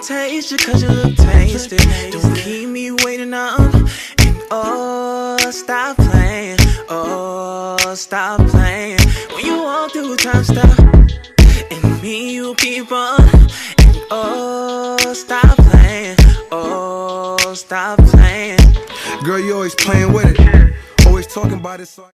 taste you cause you look tasty. Don't keep me waiting up. And oh, stop playing. Oh, stop playing. When you walk through time stop. And me, you keep on. And oh, stop playing. Oh, stop playing. Girl, you always playing with it. Always talking about it. So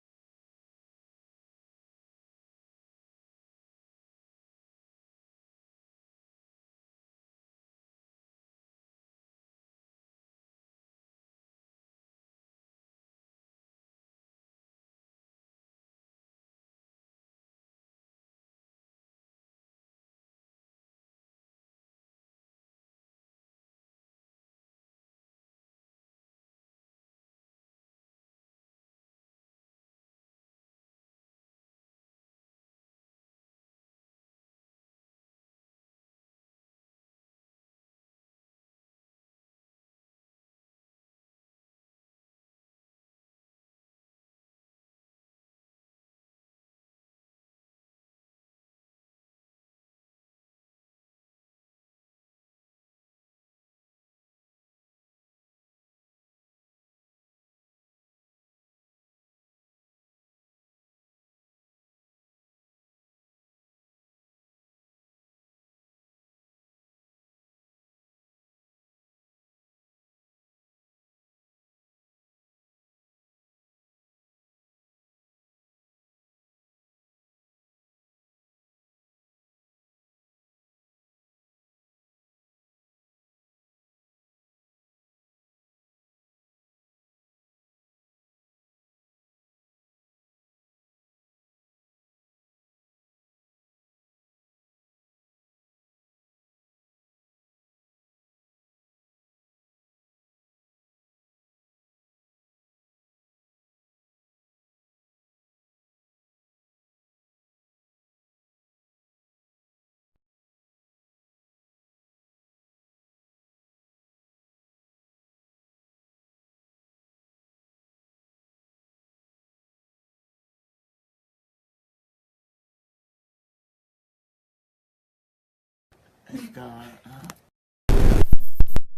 God.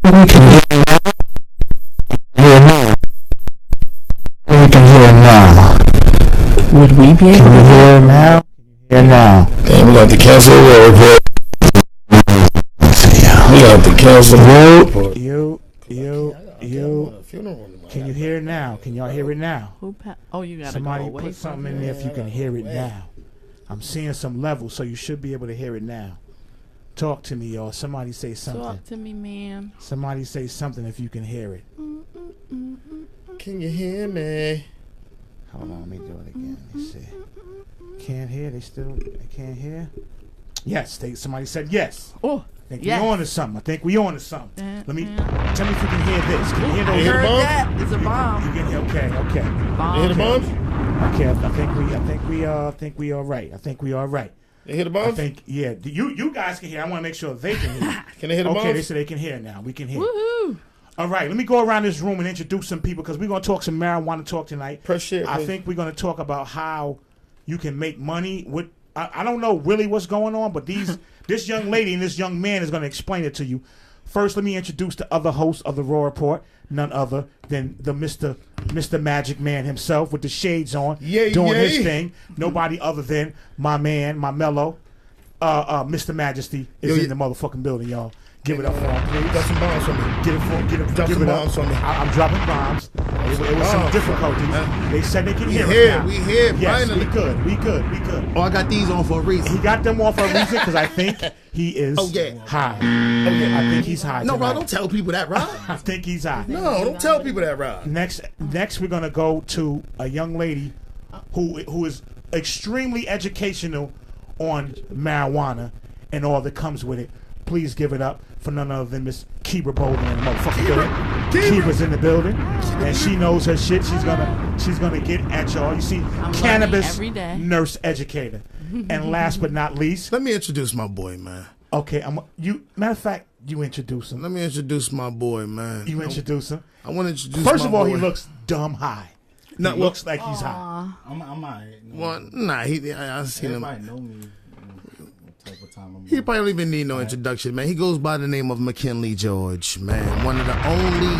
We can hear now. We can hear now. Would we be able to hear now? Hear now. Damn, we got to cancel the report. We got to cancel the report. You. Can you hear it now? Can y'all hear it now? Oh, you gotta Somebody go away put from something in there if you can hear it now. I'm seeing some levels, so you should be able to hear it now. Talk to me, y'all. Somebody say something. Talk to me, man. Somebody say something if you can hear it. Can you hear me? Hold on, let me do it again. Let me see. Can't hear. They can't hear. Yes, somebody said yes. Oh, I think yes. we on to something. I think we on to something. Let me tell me if you can hear this. Can you hear those? Heard that? It's a bomb. You can hear? Okay. Bomb. You hear the bombs? Okay, I think we all right. I think we all right. They hear the bombs? I think you guys can hear. I want to make sure they can hear. Can they hear the bombs? Okay, they said they can hear now. We can hear. Woohoo! All right, let me go around this room and introduce some people because we're going to talk some marijuana talk tonight. Press share, I think we're going to talk about how you can make money with. I don't know really what's going on, but this young lady and this young man is going to explain it to you. First, let me introduce the other host of the Raw Report, none other than the Mr. Magic Man himself with the shades on, doing his thing. Nobody other than my man, my mellow, Mr. Majesty is in the motherfucking building, y'all. Give it up for him, please. Drop some bombs for me. Drop some bombs for me. I'm dropping bombs. It was some difficulties. They said they can hear us now. We here. Yes, finally. we good. Oh, I got these on for a reason. He got them on for a reason because I think he is high. I think he's high. No, tonight. Rob, don't tell people that, Rob. I think he's high. No, don't tell people that, Rob. Next, we're gonna go to a young lady who is extremely educational on marijuana and all that comes with it. Please give it up for none other than Miss Kebra Bolden in the motherfucking building. Kebra's in the building, and she knows her shit. She's gonna get at y'all. You see, Cannibis nurse educator, and last but not least, let me introduce my boy, man. Okay, matter of fact, you introduce him. Let me introduce my boy, man. You introduce him. I want to introduce. First of all, boy. he looks dumb high. He looks like he's high. I'm alright. Well, nah, I seen him. Everybody know me. Type of time I'm He probably don't even need no introduction, man. He goes by the name of McKinley George, man. One of the only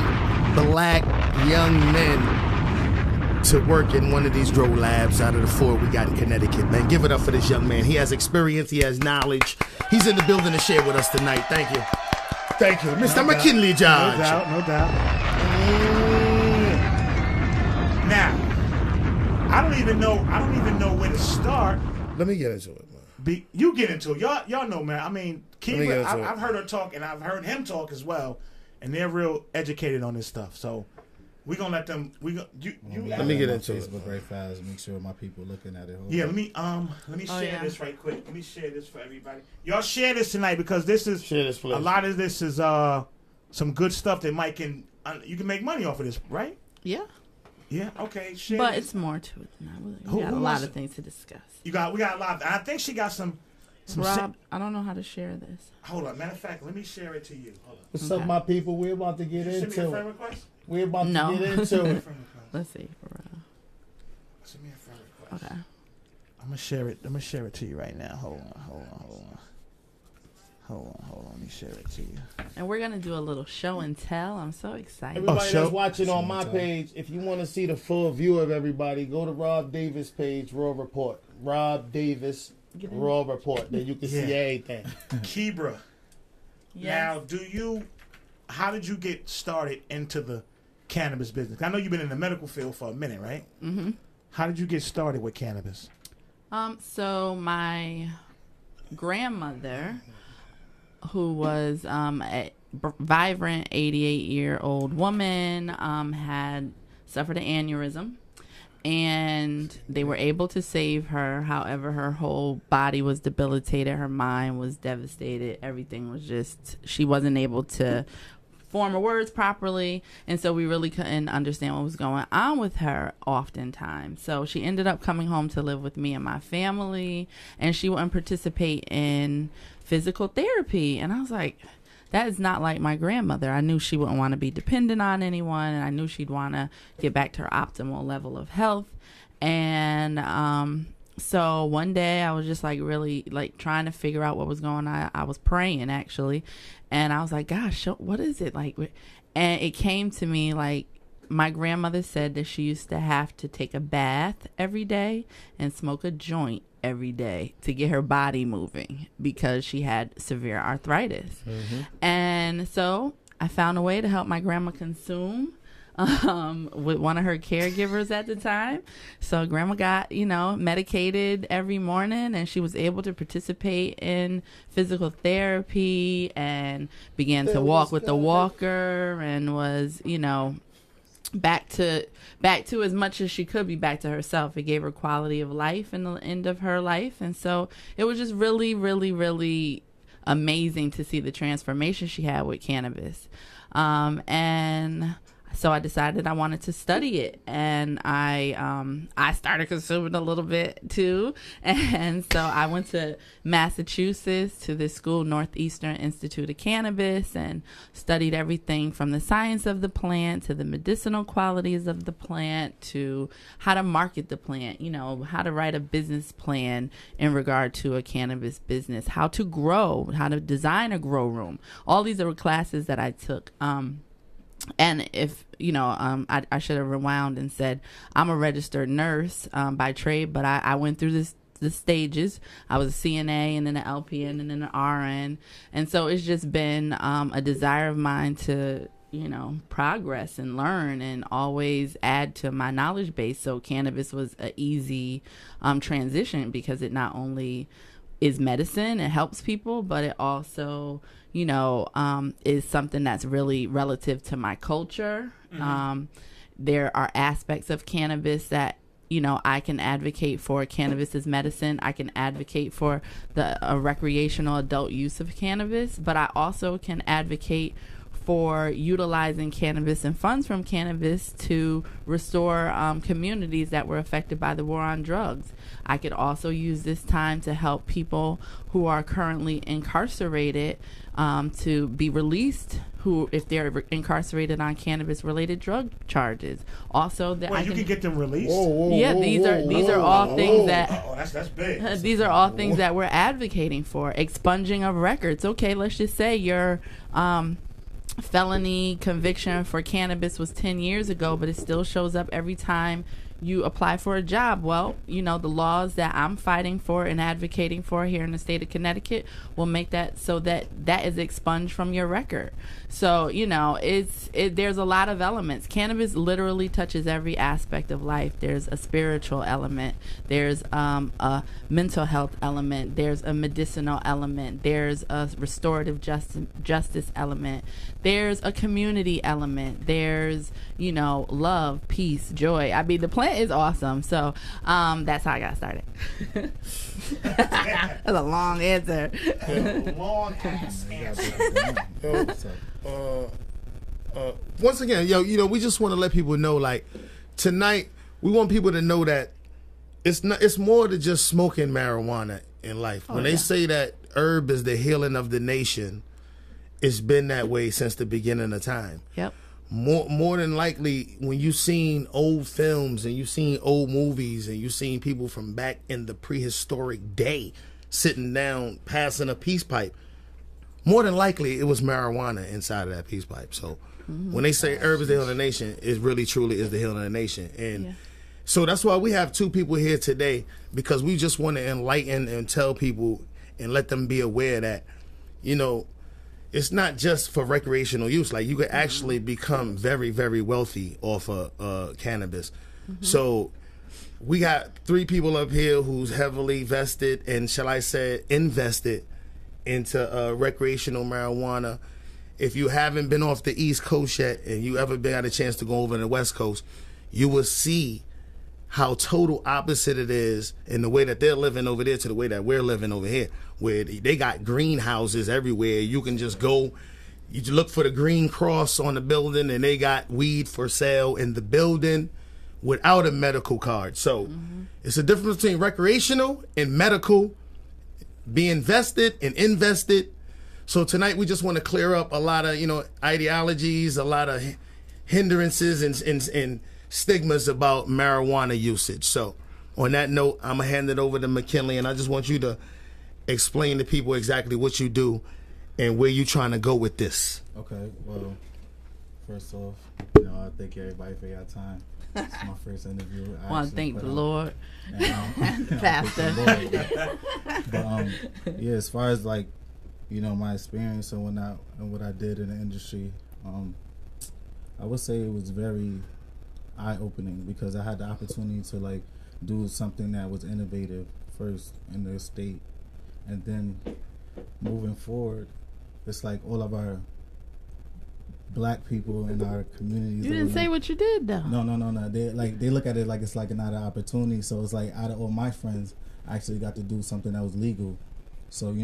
black young men to work in one of these grow labs out of the 4 we got in Connecticut, man. Give it up for this young man. He has experience. He has knowledge. He's in the building to share with us tonight. Thank you. Thank you. Mr. McKinley George. No doubt, no doubt. Now, I don't even know where to start. Let me get into it, man. You get into it. Y'all know, man. I mean, Kebra, into it. I've heard her talk, and I've heard him talk as well, and they're real educated on this stuff. So we're gonna let them. Let me get into it. Facebook very fast. Make sure my people looking at it. Yeah, let me share this right quick. Let me share this for everybody. Y'all share this tonight because this is Share this, please. a lot of this is some good stuff that you can make money off of this, right? Yeah. Yeah. Okay. Share. But this. it's more to it than that. Who We got a wants lot it? of things to discuss. We got a lot. I think she got some. Rob, I don't know how to share this. Hold on. Matter of fact, let me share it to you. Hold on. What's up, my people? We're about to get Send me a into friend it. request. We're about No. to get into it. Friend request. Let's see. Send me a friend request. Okay. I'm gonna share it. I'm gonna share it to you right now. Hold on. Let me share it to you. And we're going to do a little show and tell. I'm so excited. Everybody show- that's watching on my Show. page, if you want to see the full view of everybody, go to Rob Davis' page, Raw Report. Rob Davis, Raw Report. Then you can see Yeah. everything. Kebra. Yes. Now, how did you get started into the cannabis business? I know you've been in the medical field for a minute, right? Mm-hmm. How did you get started with cannabis? So my grandmother, who was a vibrant 88-year-old woman, had suffered an aneurysm, and they were able to save her. However, her whole body was debilitated. Her mind was devastated. Everything was just, she wasn't able to form her words properly, and so we really couldn't understand what was going on with her oftentimes. So she ended up coming home to live with me and my family, and she wouldn't participate in physical therapy. And I was like, that is not like my grandmother. I knew she wouldn't want to be dependent on anyone, and I knew she'd want to get back to her optimal level of health. And so one day I was just like really like trying to figure out what was going on. I was praying actually, and I was like, gosh, what is it like? And it came to me like, my grandmother said that she used to have to take a bath every day and smoke a joint every day to get her body moving because she had severe arthritis. Mm-hmm. And so I found a way to help my grandma consume with one of her caregivers at the time. So grandma got, medicated every morning, and she was able to participate in physical therapy and began to walk with the walker and was, back to as much as she could be back to herself. It gave her quality of life in the end of her life. And so it was just really, really, really amazing to see the transformation she had with cannabis. And so I decided I wanted to study it, and I started consuming a little bit too. And so I went to Massachusetts to this school, Northeastern Institute of Cannabis, and studied everything from the science of the plant to the medicinal qualities of the plant to how to market the plant, how to write a business plan in regard to a cannabis business, how to grow, how to design a grow room. All these are classes that I took. And if, I should have rewound and said, I'm a registered nurse by trade, but I went through the stages. I was a CNA and then an LPN and then an RN. And so it's just been a desire of mine to, progress and learn and always add to my knowledge base. So cannabis was an easy transition because it not only is medicine, it helps people, but it also is something that's really relative to my culture. Mm-hmm. There are aspects of cannabis that, I can advocate for. Cannabis is medicine. I can advocate for the recreational adult use of cannabis, but I also can advocate for utilizing cannabis and funds from cannabis to restore communities that were affected by the war on drugs. I could also use this time to help people who are currently incarcerated to be released, who, if they're incarcerated on cannabis-related drug charges. Also, that you can get them released. These are all things that. Oh, that's big. These are all things that we're advocating for. Expunging of records. Okay, let's just say your felony conviction for cannabis was 10 years ago, but it still shows up every time you apply for a job. Well, the laws that I'm fighting for and advocating for here in the state of Connecticut will make that so that is expunged from your record. So, there's a lot of elements. Cannabis literally touches every aspect of life. There's a spiritual element. There's a mental health element. There's a medicinal element. There's a restorative justice element. There's a community element. There's, love, peace, joy. I mean, the plant is awesome. So that's how I got started. That's a long answer. Long ass answer. Once again, we just want to let people know, like, tonight we want people to know that it's more than just smoking marijuana in life. When they say that herb is the healing of the nation, it's been that way since the beginning of time. Yep. More than likely, when you've seen old films and you've seen old movies and you've seen people from back in the prehistoric day sitting down passing a peace pipe, more than likely it was marijuana inside of that peace pipe. So when they say herb is the healing of the nation, it really truly is the healing of the nation. And so that's why we have two people here today, because we just want to enlighten and tell people and let them be aware that, it's not just for recreational use. Like, you could actually become very, very wealthy off of cannabis. So we got three people up here who's heavily vested and, shall I say, invested into recreational marijuana. If you haven't been off the East Coast yet and you ever had a chance to go over to the West Coast, you will see how total opposite it is in the way that they're living over there to the way that we're living over here, where they got greenhouses everywhere. You can just go, you look for the green cross on the building, and they got weed for sale in the building without a medical card. So it's a difference between recreational and medical, being vested and invested. So tonight we just want to clear up a lot of, ideologies, a lot of hindrances and stigmas about marijuana usage. So on that note, I'm going to hand it over to McKinley, and I just want you to explain to people exactly what you do and where you're trying to go with this. Okay, well, first off, I thank everybody for your time. It's my first interview. I want to thank the Lord. Pastor. But as far as my experience and whatnot and what I did in the industry, I would say it was very eye-opening, because I had the opportunity to do something that was innovative first in the state, and then moving forward, it's like all of our black people in our communities. You didn't say what you did though. No. They look at it like it's like another opportunity. So it's like, out of all my friends, I actually got to do something that was legal. So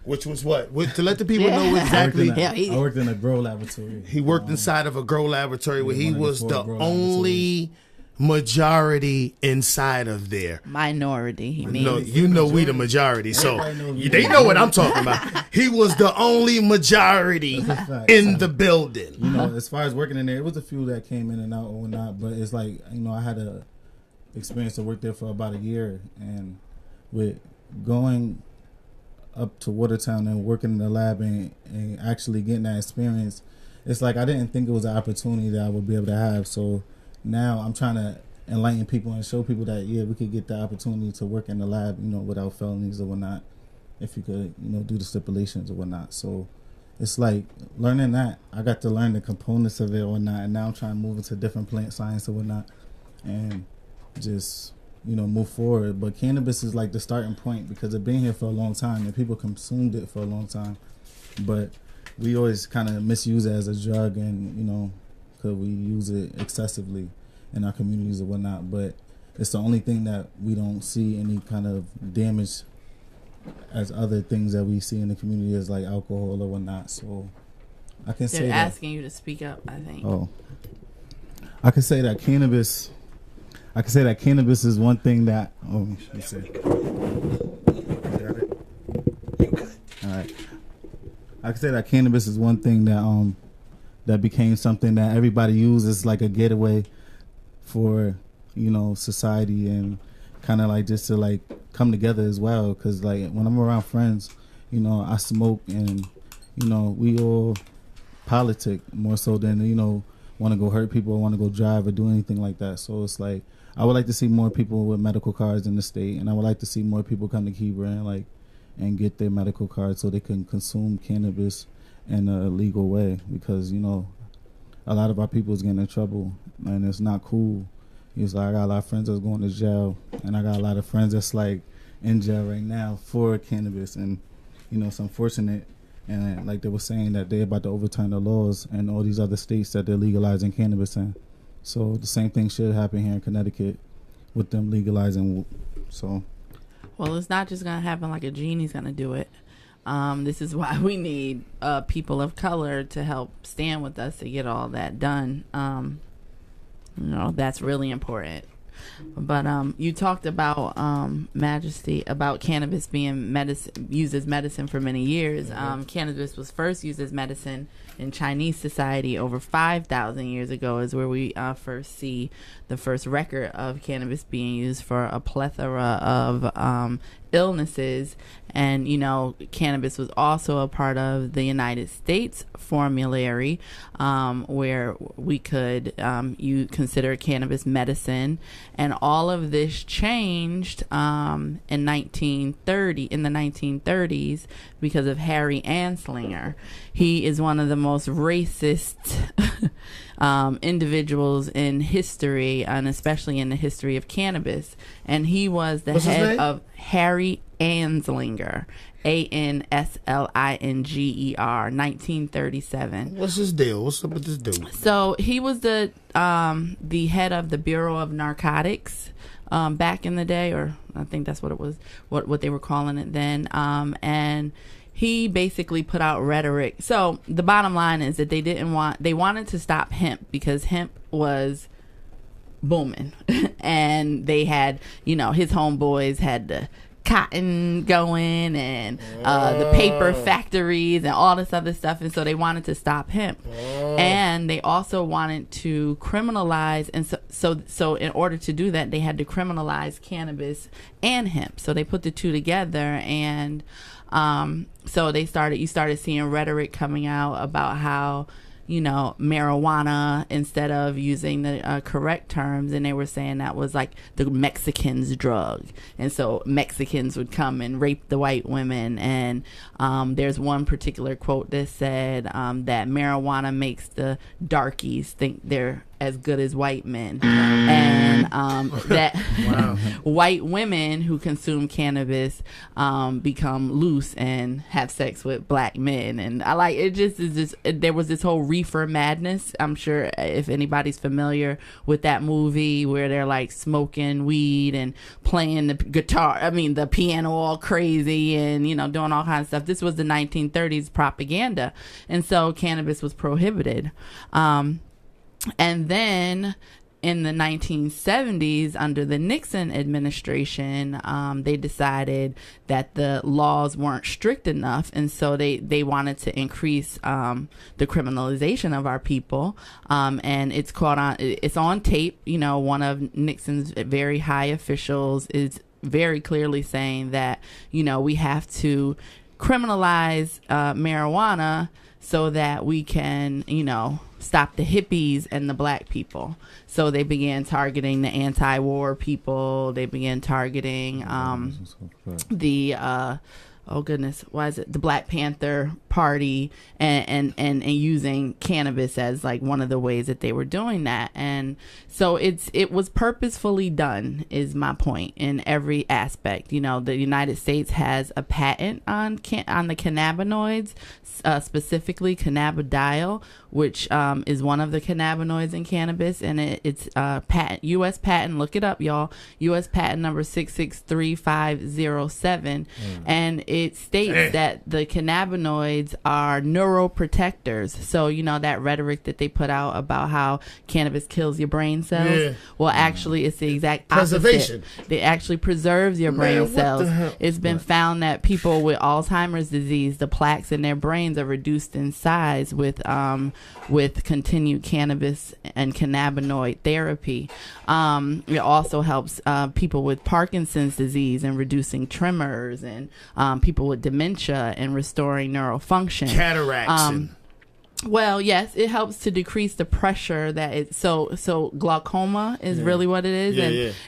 which was what? To let the people know exactly. I worked in a grow laboratory. He worked inside of a grow laboratory where he was the only majority inside of there. Minority, he means. No, we the majority. So they know what I'm talking about. He was the only majority in the building. As far as working in there, it was a few that came in and out or whatnot, but it's like, I had a experience to work there for about a year, and with going up to Watertown and working in the lab and actually getting that experience, it's like I didn't think it was an opportunity that I would be able to have. So now I'm trying to enlighten people and show people that we could get the opportunity to work in the lab, without felonies or whatnot, if you could, do the stipulations or whatnot. So it's like learning that. I got to learn the components of it or whatnot, and now I'm trying to move into different plant science or whatnot, and just move forward. But cannabis is like the starting point, because it's been here for a long time and people consumed it for a long time, but we always kind of misuse it as a drug, and because we use it excessively in our communities or whatnot. But it's the only thing that we don't see any kind of damage as other things that we see in the community, as like alcohol or whatnot. So I can say They're that. asking you to speak up, I think. Oh, I can say that cannabis. I can say that cannabis is one thing that. Oh, let me see. Got it. All right. I can say that cannabis is one thing that that became something that everybody uses like a getaway for, you know, society and kind of like just to like come together as well. Because like when I'm around friends, you know, I smoke and, you know, we all politic more so than, you know, want to go hurt people or want to go drive or do anything like that. So it's like I would like to see more people with medical cards in the state, and I would like to see more people come to Kebra and get their medical cards so they can consume cannabis in a legal way, because, you know, a lot of our people is getting in trouble and it's not cool. It's like I got a lot of friends that's going to jail, and I got a lot of friends that's like in jail right now for cannabis, and, you know, it's unfortunate. And like they were saying that they're about to overturn the laws in all these other states that they're legalizing cannabis in. So the same thing should happen here in Connecticut with them legalizing. So, well, it's not just gonna happen like a genie's gonna do it. This is why we need people of color to help stand with us to get all that done. You know, that's really important. But you talked about Majesty, about cannabis being used as medicine for many years. Cannabis was first used as medicine in Chinese society over 5,000 years ago, is where we first see the first record of cannabis being used for a plethora of illnesses. And, you know, cannabis was also a part of the United States formulary, where we could you consider cannabis medicine. And all of this changed in the 1930s because of Harry Anslinger. He is one of the most racist individuals in history, and especially in the history of cannabis. And he was the head of Harry Anslinger, Anslinger, 1937. What's his deal? What's up with this dude? So he was the head of the Bureau of Narcotics back in the day, or I think that's what it was, what they were calling it then. And he basically put out rhetoric. So the bottom line is that they wanted to stop hemp because hemp was booming. And they had, you know, his homeboys had the cotton going and the paper factories and all this other stuff, and so they wanted to stop hemp. And they also wanted to criminalize, and so in order to do that, they had to criminalize cannabis and hemp. So they put the two together, and so you started seeing rhetoric coming out about how, you know, marijuana, instead of using the correct terms, and they were saying that was like the Mexicans' drug, and so Mexicans would come and rape the white women. And there's one particular quote that said that marijuana makes the darkies think they're as good as white men, and that white women who consume cannabis become loose and have sex with black men. And I like it. There was this whole reefer madness. I'm sure if anybody's familiar with that movie, where they're like smoking weed and playing the piano all crazy, and, you know, doing all kinds of stuff. This was the 1930s propaganda, and so cannabis was prohibited. And then in the 1970s, under the Nixon administration, they decided that the laws weren't strict enough, and so they wanted to increase the criminalization of our people. And it's on tape. You know, one of Nixon's very high officials is very clearly saying that, you know, we have to criminalize marijuana so that we can, you know, stop the hippies and the black people. So they began targeting the anti-war people. They began targeting the the Black Panther Party, and using cannabis as like one of the ways that they were doing that. And so it was purposefully done, is my point, in every aspect. You know, the United States has a patent on the cannabinoids, specifically cannabidiol, which is one of the cannabinoids in cannabis, and it's U.S. patent. Look it up, y'all. U.S. patent number 663507, and it states that the cannabinoids are neuroprotectors. So, you know, that rhetoric that they put out about how cannabis kills your brain cells. Yeah. Well, actually, it's the exact Preservation. opposite. It actually preserves your brain what the cells. hell? It's been found that people with Alzheimer's disease, the plaques in their brains are reduced in size with continued cannabis and cannabinoid therapy. It also helps people with Parkinson's disease and reducing tremors, and people with dementia and restoring neural function. Cataracts. Well, yes, it helps to decrease the pressure that it. So glaucoma is really what it is,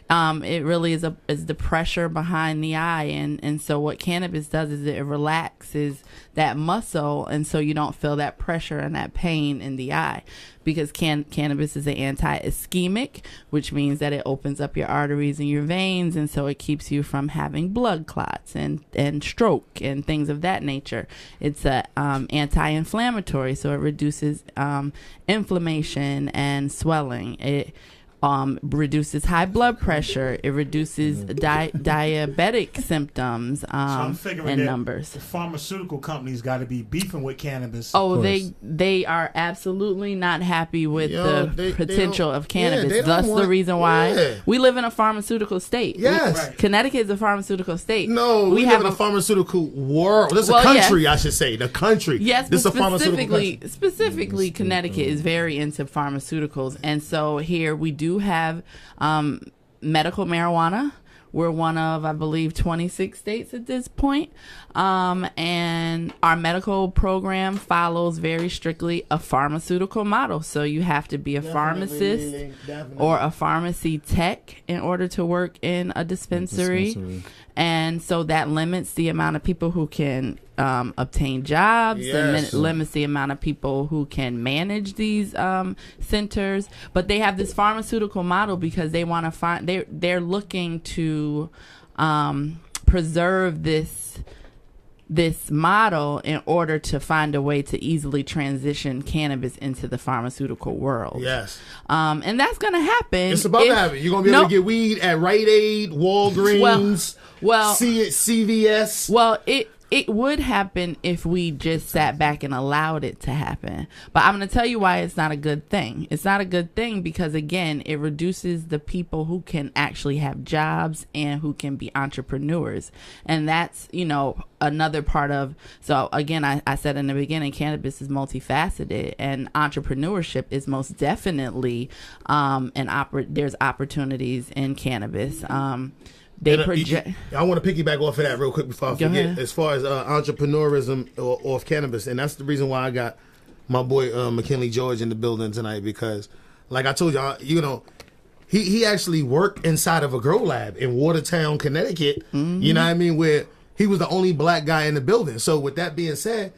and it really is the pressure behind the eye, and so what cannabis does is it relaxes that muscle, and so you don't feel that pressure and that pain in the eye, because cannabis is an anti-ischemic, which means that it opens up your arteries and your veins, and so it keeps you from having blood clots and stroke and things of that nature. It's a anti-inflammatory, so it reduces inflammation and swelling. It reduces high blood pressure. It reduces diabetic symptoms and numbers. The pharmaceutical companies got to be beefing with cannabis. Oh, they are absolutely not happy with the potential of cannabis. That's the reason why we live in a pharmaceutical state. Yes. Connecticut is a pharmaceutical state. No, we live in a pharmaceutical world. This is a country, I should say. The country. Yes, this but is a pharmaceutical country. Specifically, Connecticut is very into pharmaceuticals. And so here we do have medical marijuana. We're one of, I believe, 26 states at this point. And our medical program follows very strictly a pharmaceutical model. So you have to be a pharmacist or a pharmacy tech in order to work in a dispensary. And so that limits the amount of people who can obtain jobs, and limits the amount of people who can manage these centers. But they have this pharmaceutical model because they want to find, they're looking to preserve this model in order to find a way to easily transition cannabis into the pharmaceutical world. Yes. And that's going to happen. It's about to happen. You're going to be able to get weed at Rite Aid, Walgreens, CVS. Well, it would happen if we just sat back and allowed it to happen. But I'm going to tell you why it's not a good thing. It's not a good thing because, again, it reduces the people who can actually have jobs and who can be entrepreneurs. And that's, another part of, so again, I said in the beginning, cannabis is multifaceted, and entrepreneurship is most definitely, there's opportunities in cannabis. I want to piggyback off of that real quick before I forget. As far as entrepreneurism off cannabis, and that's the reason why I got my boy McKinley George in the building tonight, because, like I told you, he actually worked inside of a grow lab in Watertown, Connecticut. Mm-hmm. You know what I mean? Where he was the only black guy in the building. So with that being said,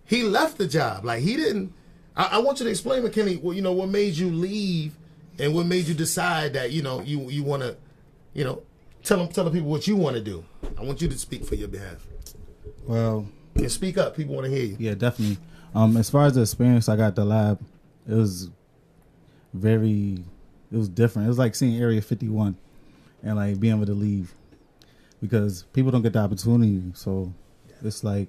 he left the job. Like he didn't. I want you to explain, McKinley. What made you leave, and what made you decide that you want to, Tell the people what you want to do. I want you to speak for your behalf. Well, and speak up. People want to hear you. Yeah, definitely. As far as the experience I got at the lab, it was different. It was like seeing Area 51 and like being able to leave, because people don't get the opportunity. So it's like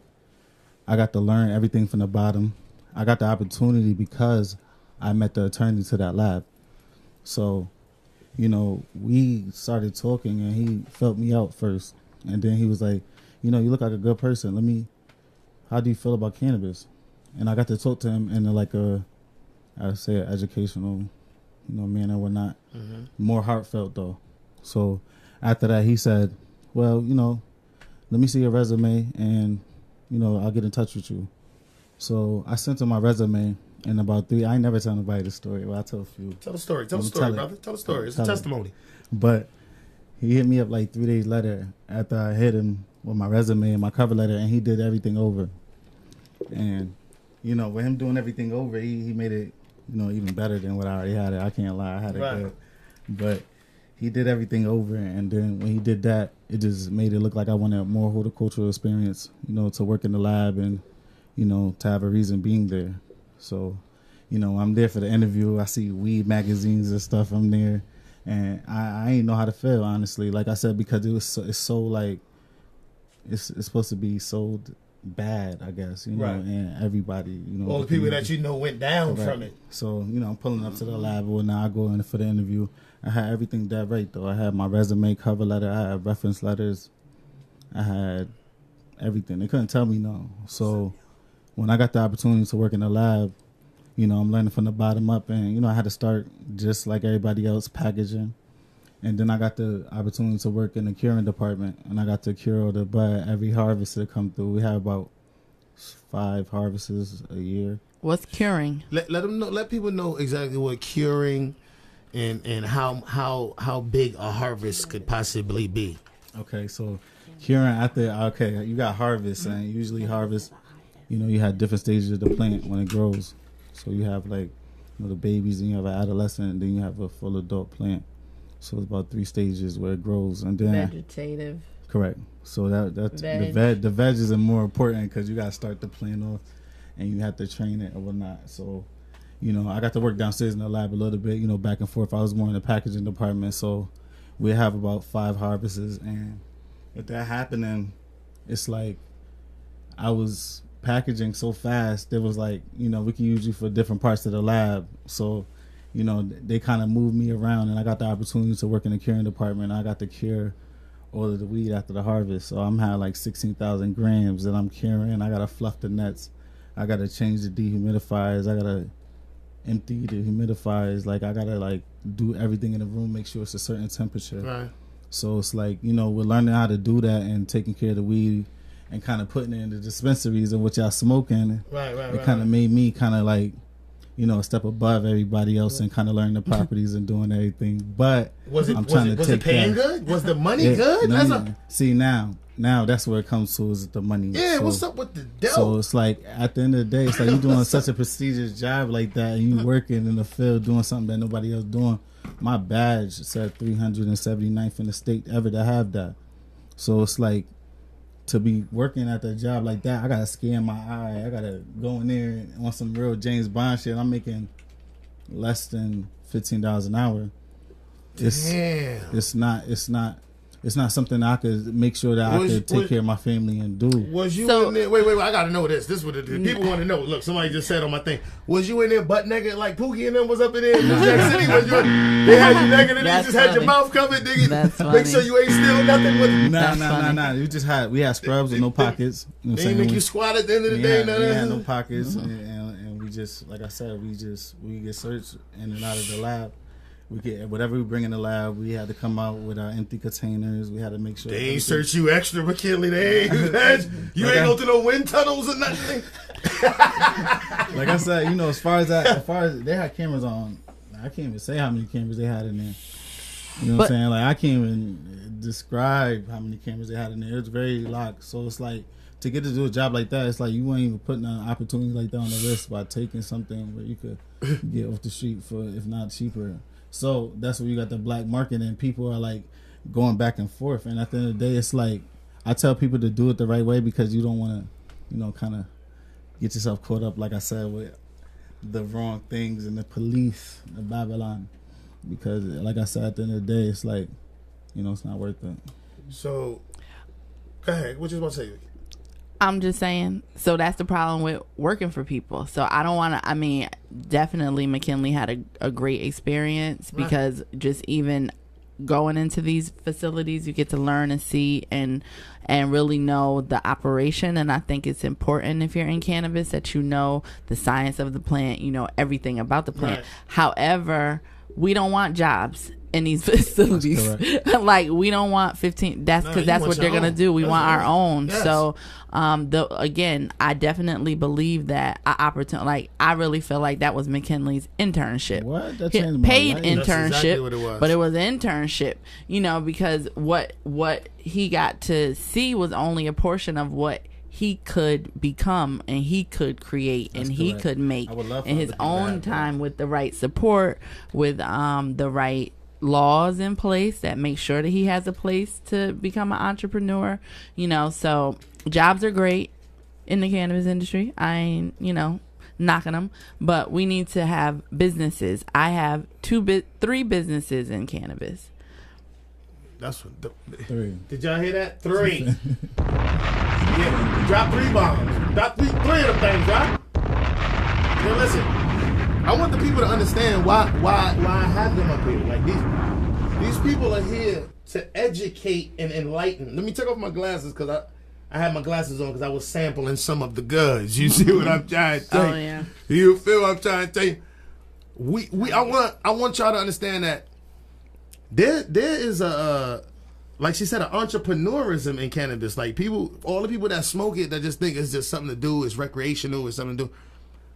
I got to learn everything from the bottom. I got the opportunity because I met the attorney to that lab. So we started talking, and he felt me out first. And then he was like, you look like a good person. How do you feel about cannabis? And I got to talk to him in an educational, manner, whatnot. Mm-hmm. More heartfelt, though. So after that, he said, well, let me see your resume, and, I'll get in touch with you. So I sent him my resume. And about I ain't never tell nobody the story. Well, I tell a few. Tell the story. Tell the story, brother. Tell the story. It's a testimony. But he hit me up like 3 days later after I hit him with my resume and my cover letter, and he did everything over. And, with him doing everything over, he made it, even better than what I already had. I can't lie. I had it good. But he did everything over. And then when he did that, it just made it look like I wanted more horticultural experience, to work in the lab and, to have a reason being there. So, I'm there for the interview. I see weed magazines and stuff. I'm there, and I ain't know how to feel, honestly. Like I said, because it's so like it's supposed to be sold bad, I guess, you know, Right. and everybody, you know, All the people that you know went down from it. So, you know, I'm pulling up to the lab, or now I go in for the interview. I had everything that right, though. I had my resume, cover letter, I had reference letters, I had everything. They couldn't tell me no. So when I got the opportunity to work in the lab, you know, I'm learning from the bottom up, and, you know, I had to start just like everybody else, packaging. And then I got the opportunity to work in the curing department, and I got to cure the bud every harvest that come through. We have about 5 harvests a year. What's curing? Let them know. Let people know exactly what curing and how big a harvest could possibly be. Okay, so curing you got harvest, and usually harvest, you know, you have different stages of the plant when it grows. So you have like, you know, the babies, and you have an adolescent, and then you have a full adult plant. So it's about 3 stages where it grows, and then Vegetative. correct. So that's Veg. the veggies are more important because you got to start the plant off, and you have to train it or whatnot. So, you know, I got to work downstairs in the lab a little bit, you know, back and forth. I was more in the packaging department, so we have about 5 harvests, and with that happening, it's like I was packaging so fast. There was like, you know, we can use you for different parts of the lab, so, you know, they kind of moved me around, and I got the opportunity to work in the curing department. I got to cure all of the weed after the harvest. So I'm having like 16,000 grams that I'm curing. I got to fluff the nets. I got to change the dehumidifiers. I got to empty the humidifiers. Like, I got to like do everything in the room, make sure it's a certain temperature. Right. So it's like, you know, we're learning how to do that and taking care of the weed and kind of putting it in the dispensaries and what y'all smoking. Right. It kind of made me kind of like, you know, a step above everybody else and kind of learn the properties and doing everything. But Was it take paying care. good? Was the money good? See, now that's where it comes to, is the money. Yeah, So- what's up with the dough? So it's like, at the end of the day, it's like you doing such a prestigious job like that, and you working in the field doing something that nobody else doing. My badge said 379th in the state ever to have that. So it's like, to be working at the job like that, I gotta scan my eye. I gotta go in there on some real James Bond shit. I'm making less than $15 an hour. It's not something I could make sure that I could take care of my family and do. Was you So- in there? Wait, I gotta know this. This is what the people want to know. Look, somebody just said on my thing. Was you in there butt naked like Pookie and them was up in there in New Jack City? They had you naked and you That's just had your funny. mouth covered, nigga. That's Make funny. sure you ain't steal nothing with it. Nah. We had scrubs with no pockets. You know what They I'm ain't make saying? you squat at the end of the We day. had no pockets, and we just, like I said, we get searched in and out of the lab. We get whatever we bring in the lab. We had to come out with our empty containers. We had to make sure They ain't search you extra, McKinley. They ain't. You ain't go through no wind tunnels or nothing. Like I said, you know, as far as they had cameras on, I can't even say how many cameras they had in there. You know what I'm saying? Like, I can't even describe how many cameras they had in there. It's very locked. So it's like, to get to do a job like that, it's like you weren't even putting an opportunity like that on the list by taking something where you could get off the street for, if not cheaper. So that's where you got the black market, and people are like going back and forth. And at the end of the day, it's like, I tell people to do it the right way, because you don't want to, you know, kind of get yourself caught up, like I said, with the wrong things and the police, the Babylon. Because, like I said, at the end of the day, it's like, you know, it's not worth it. So, go ahead. What you about to say? I'm just saying. So that's the problem with working for people. So I don't want to. I mean, definitely McKinley had a great experience, because just even going into these facilities, you get to learn and see and really know the operation. And I think it's important, if you're in cannabis, that you know the science of the plant, you know everything about the plant. Right. However, we don't want jobs in these facilities. Like, we don't want 15. That's because that's what they're gonna do. We want our own. Yes. So again, I definitely believe that like, I really feel like that was McKinley's internship. What? That He- changed my paid life. That's internship, exactly what it was. but it was an internship, you know, because what he got to see was only a portion of what he could become and he could create and he correct. could make I would love for in him his to do own that, time, with the right support, with the right laws in place that make sure that he has a place to become an entrepreneur, you know. So jobs are great in the cannabis industry. I ain't, you know, knocking them, but we need to have businesses. I have 3 businesses in cannabis. That's what. 3. Did y'all hear that? 3. Yeah, drop 3 bombs. Drop three of them things, right? Now listen, I want the people to understand why I have them up here. Like these people are here to educate and enlighten. Let me take off my glasses because I had my glasses on because I was sampling some of the goods. You see what I'm trying to tell you? Oh yeah. You feel what I'm trying to tell you? I want y'all to understand that there is a like she said, an entrepreneurism in cannabis. Like all the people that smoke it that just think it's just something to do, it's recreational, it's something to do.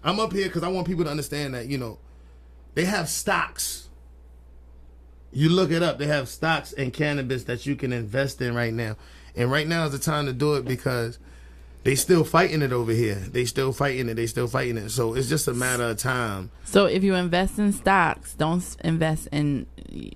I'm up here because I want people to understand that, they have stocks. You look it up, they have stocks in cannabis that you can invest in right now. And right now is the time to do it because they still fighting it over here. They still fighting it. So it's just a matter of time. So if you invest in stocks, don't invest in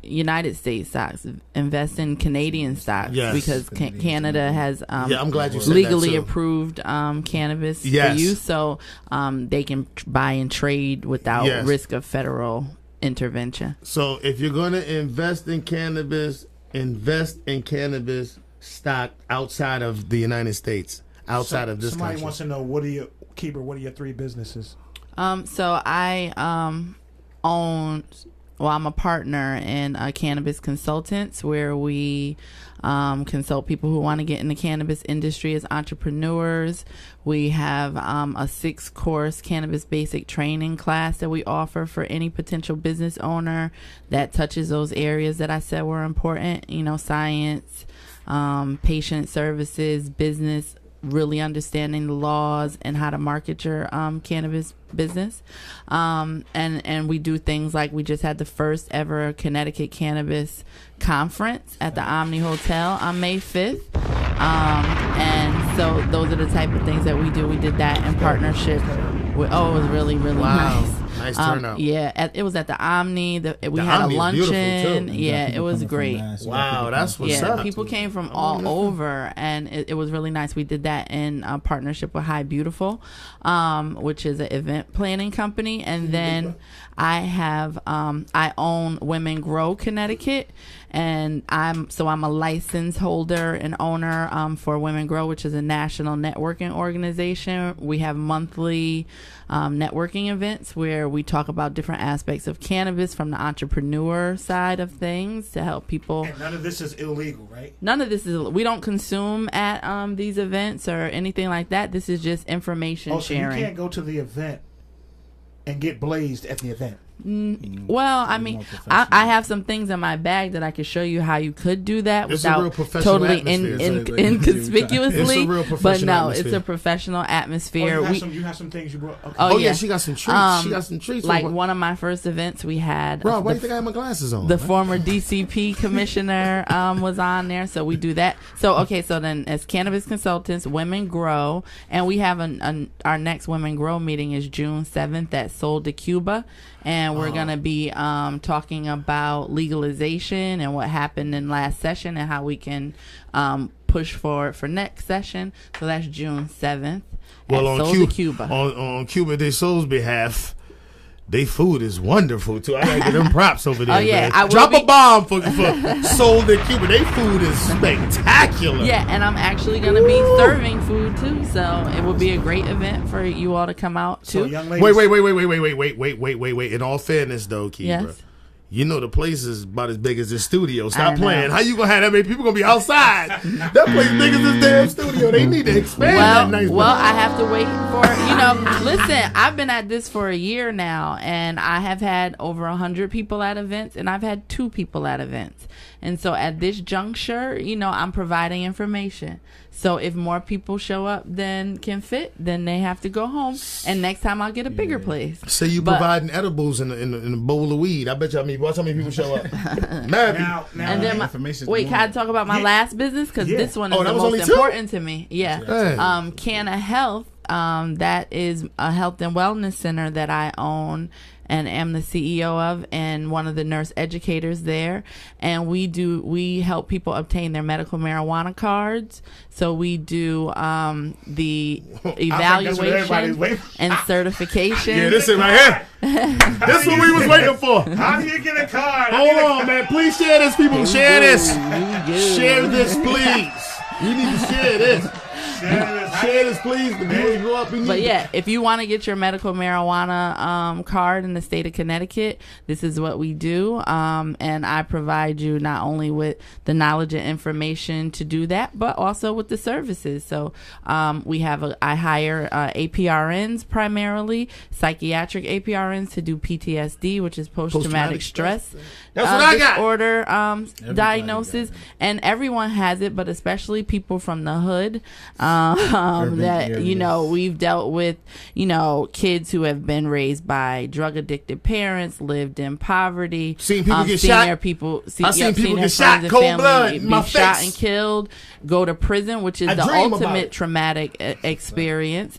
United States stocks. Invest in Canadian stocks. Yes. Because Canada has I'm glad you said legally that too. approved cannabis Yes. for use. So they can buy and trade without Yes. risk of federal intervention. So if you're going to invest in cannabis stock outside of the United States. Outside of this somebody country. wants to know what are your 3 businesses? So I I'm a partner in Cannabis Consultants, where we consult people who want to get in the cannabis industry as entrepreneurs. We have a 6-course cannabis basic training class that we offer for any potential business owner that touches those areas that I said were important. Science, patient services, business, really understanding the laws and how to market your cannabis business. And we do things like we just had the first ever Connecticut Cannabis Conference at the Omni Hotel on May 5th. And so those are the type of things that we do. We did that in partnership with, it was really, really nice. Nice turnout. Yeah, it was at the Omni. We had Omni a is beautiful, luncheon. too. Yeah, it was great. Wow, that's what's up. People came from all over, and it was really nice. We did that in partnership with High Beautiful, which is an event planning company. And then I have I own Women Grow Connecticut, and I'm a license holder and owner for Women Grow, which is a national networking organization. We have monthly networking events where we talk about different aspects of cannabis from the entrepreneur side of things to help people. And none of this is illegal, right? None of this is. We don't consume at these events or anything like that. This is just information sharing. So you can't go to the event and get blazed at the event. Well, I mean, I have some things in my bag that I can show you how you could do that It's a real without professional totally atmosphere. inconspicuously. It's a real but professional no, atmosphere. it's a professional atmosphere. You have some things you brought. Okay. Oh, yeah, she got some treats. She got some treats. Like one of my first events, we had. Bro, why do you think I have my glasses on? The former DCP commissioner was on there, so we do that. So then as Cannabis Consultants, Women Grow, and we have our next Women Grow meeting is June 7th at Sol de Cuba, and we're gonna be talking about legalization and what happened in last session and how we can push for next session. So that's June 7th. Well, at on Sol de Cuba. On Cuba de Sol's behalf, they food is wonderful too. I gotta give them props over there. Oh, yeah, man. I will Drop be- a bomb for Sol de Cuba. They food is spectacular. Yeah, and I'm actually going to be serving food too, so it will be a great event for you all to come out So to. young ladies, Wait. In all fairness, though, Kebra, Yes. you know the place is about as big as this studio. I Stop know. playing. How you gonna have that many people gonna be outside? That place big as this damn studio. They need to expand that nice. I have to wait for, listen, I've been at this for a year now, and I have had over 100 people at events, and I've had 2 people at events. And so at this juncture, I'm providing information. So if more people show up than can fit, then they have to go home. And next time I'll get a bigger place. So you providing edibles in a bowl of weed. I bet you watch how many people show up. now, And then information. can I talk about my last business? Because this one is that the was most only 2? important to me. Yeah. Hey. Canna Health, that is a health and wellness center that I own and am the CEO of, and one of the nurse educators there. And we help people obtain their medical marijuana cards. So we do the evaluation and certification. Yeah, this is right here. This is what we was waiting for. How do you get a card? Hold on, man. Please share this, people. Share this. Share this, please. You need to share this. Share this, please. The viewers grow up in But you. yeah, if you want to get your medical marijuana card in the state of Connecticut, this is what we do. And I provide you not only with the knowledge and information to do that, but also with the services. So I hire APRNs primarily, psychiatric APRNs to do PTSD, which is post-traumatic stress That's what I got. disorder got diagnosis. it. And everyone has it, but especially people from the hood that, areas. we've dealt with, kids who have been raised by drug addicted parents, lived in poverty, Seen people get seen shot. their people, I've seen people their get shot, friends and cold family blood in be my shot face. and killed, go to prison, which is I the dream about ultimate it. traumatic experience.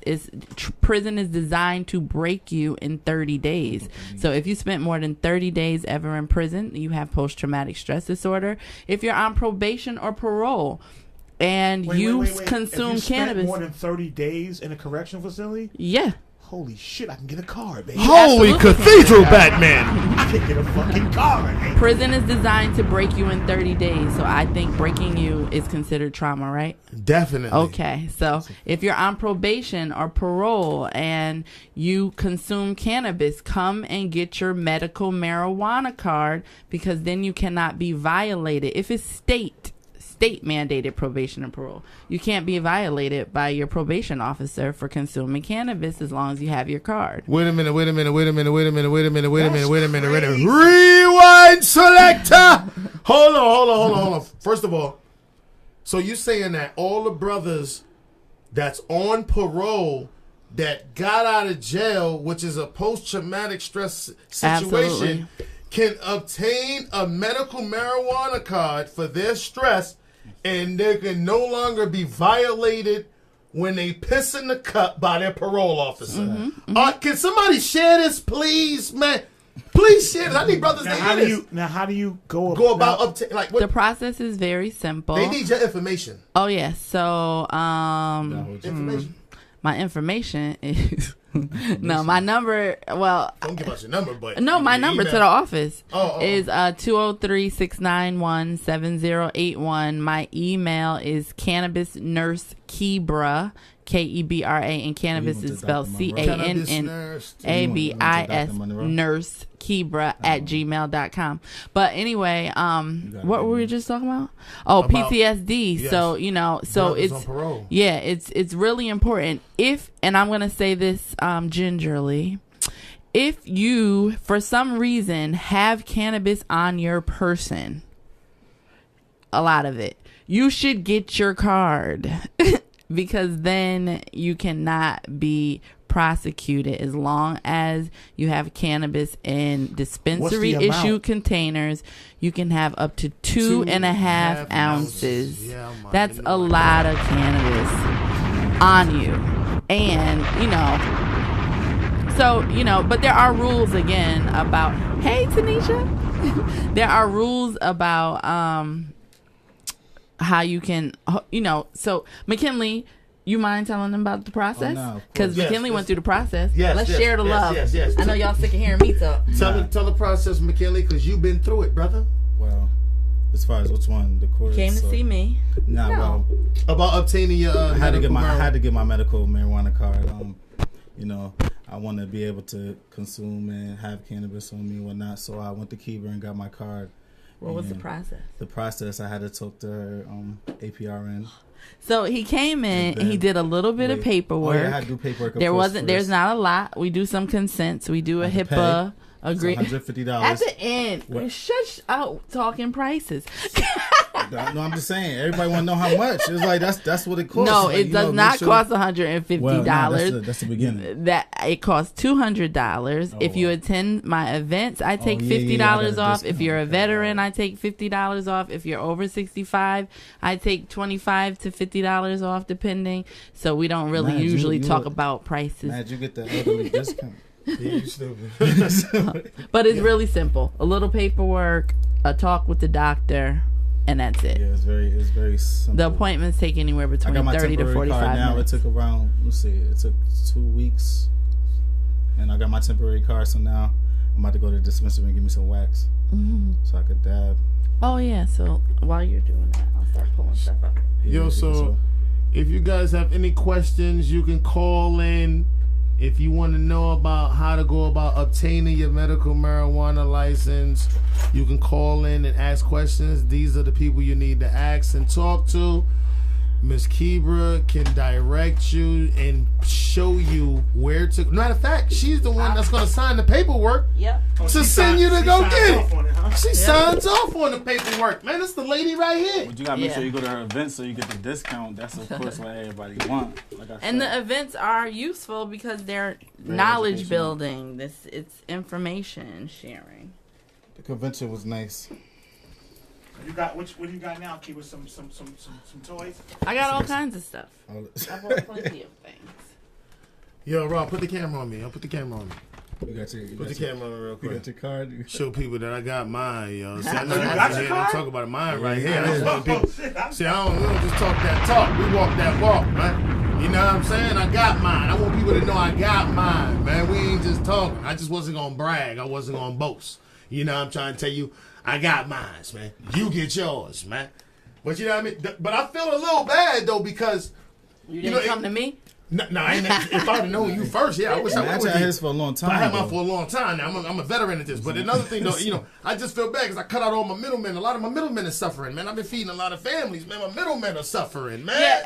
Prison is designed to break you in 30 days. So if you spent more than 30 days ever in prison, you have post-traumatic stress disorder. If you're on probation or parole and you consume If you spent cannabis, more than 30 days in a correctional facility, yeah. holy shit, I can get a card, baby. Holy Absolutely. cathedral, Batman. I can get a fucking card. Baby. Prison is designed to break you in 30 days. So I think breaking you is considered trauma, right? Definitely. Okay, so if you're on probation or parole and you consume cannabis, come and get your medical marijuana card, because then you cannot be violated. If it's state mandated probation and parole, you can't be violated by your probation officer for consuming cannabis as long as you have your card. Wait a minute. Rewind selector. Hold on. First of all, so you saying that all the brothers that's on parole that got out of jail, which is a post-traumatic stress situation, Absolutely. can obtain a medical marijuana card for their stress, and they can no longer be violated when they piss in the cup by their parole officer. Can somebody share this, please, man? Please share this. I need brothers to hear this. How do you go About obtain, like what? The process is very simple. They need your information. Oh yes. So Information. my information is my number. Well, Don't give us your number, but no, my your number to email. the office Oh. is 203-691-7081. My email is Cannabis Nurse Kebra, Kebra, and cannabis is spelled Cannabis CANNABIS Monroe. Nurse Kebra at gmail.com. But anyway, what were we just talking about? Oh, About- PTSD. yes. So so Brothers it's on parole. yeah, it's really important. And I'm gonna say this gingerly, if you for some reason have cannabis on your person, a lot of it, you should get your card because then you cannot be prosecuted as long as you have cannabis in dispensary amount? issue containers. You can have up to 2.5 ounces. Yeah, man, That's you know a what? lot of cannabis on you. And but there are rules again about, hey Tanisha, there are rules about how you can, so McKinley, you mind telling them about the process? no, of course. Because Yes, McKinley yes. went through the process. Yes, Let's yes, share the yes, love. yes. I know y'all sick of hearing me talk. Tell the process, McKinley, because you've been through it, brother. Well, as far as which one, the course. Came to see me. Nah, No. well, About obtaining your I had to get medical my medical marijuana card. I want to be able to consume and have cannabis on me and whatnot. So I went to Kebra and got my card. What was the And process? The process, I had to talk to her APRN. So he came in and he did a little bit of paperwork. Oh, yeah, I had to do paperwork. There's not a lot. We do some consents. We do a Have to HIPAA It's agree. $150. At the end, What? shush out talking prices. No, I'm just saying. Everybody want to know how much. It's like that's what it costs. No, Like, it does make not sure- cost $150. Well, no, that's the beginning. That it costs $200. Oh, if you wow. attend my events, I take yeah, $50 yeah, I got a off. If discount. you're a Okay, veteran, right. I take $50 off. If you're over 65, I take $25 to $50 off, depending. So we don't really Man, usually you talk look- about prices. Man, you get the elderly discount. You stupid. But it's really simple. A little paperwork, a talk with the doctor, and that's it. Yeah, it's very simple. The appointments take anywhere I between got my 30 to temporary 45 card now. minutes. It took around, it took 2 weeks. And I got my temporary card, so now I'm about to go to the dispensary and give me some wax so I could dab. Oh, yeah. So while you're doing that, I'll start pulling stuff up. Yeah, Yo, so If you guys have any questions, you can call in. If you want to know about how to go about obtaining your medical marijuana license, you can call in and ask questions. These are the people you need to ask and talk to. Miss Kebra can direct you and show you where to. Matter of fact, she's the one that's going to sign the paperwork to send you to go get it. She signs off on the paperwork. Man, that's the lady right here. But you got to make sure you go to her events so you get the discount. That's, of course, what everybody wants. Like I and said. the events are useful because they're knowledge building. It's information sharing. The convention was nice. You got what do you got now, Key? With some toys? I got all kinds of stuff. I bought plenty of things. Yo, Rob, put the camera on me. Put the camera on me. You got your, Put the camera on me real You quick. got your card. Show people that I got mine, yo. See, I know You I got your card? talk about mine right here. Oh, That's what people. shit. See, we don't just talk that talk. We walk that walk, man. You know what I'm saying? I got mine. I want people to know I got mine, man. We ain't just talking. I just wasn't gonna brag. I wasn't gonna boast. You know, I'm trying to tell you, I got mine, man. You get yours, man. But you know what I mean? But I feel a little bad though because You didn't come to me? no, if I'd have known you first, yeah, I wish I would. I had his for a long time. I had mine though. for a long time now. I'm a veteran at this. But another thing, though, you know, I just feel bad because I cut out all my middlemen. A lot of my middlemen are suffering, man. I've been feeding a lot of families, man. My middlemen are suffering, man. Yeah,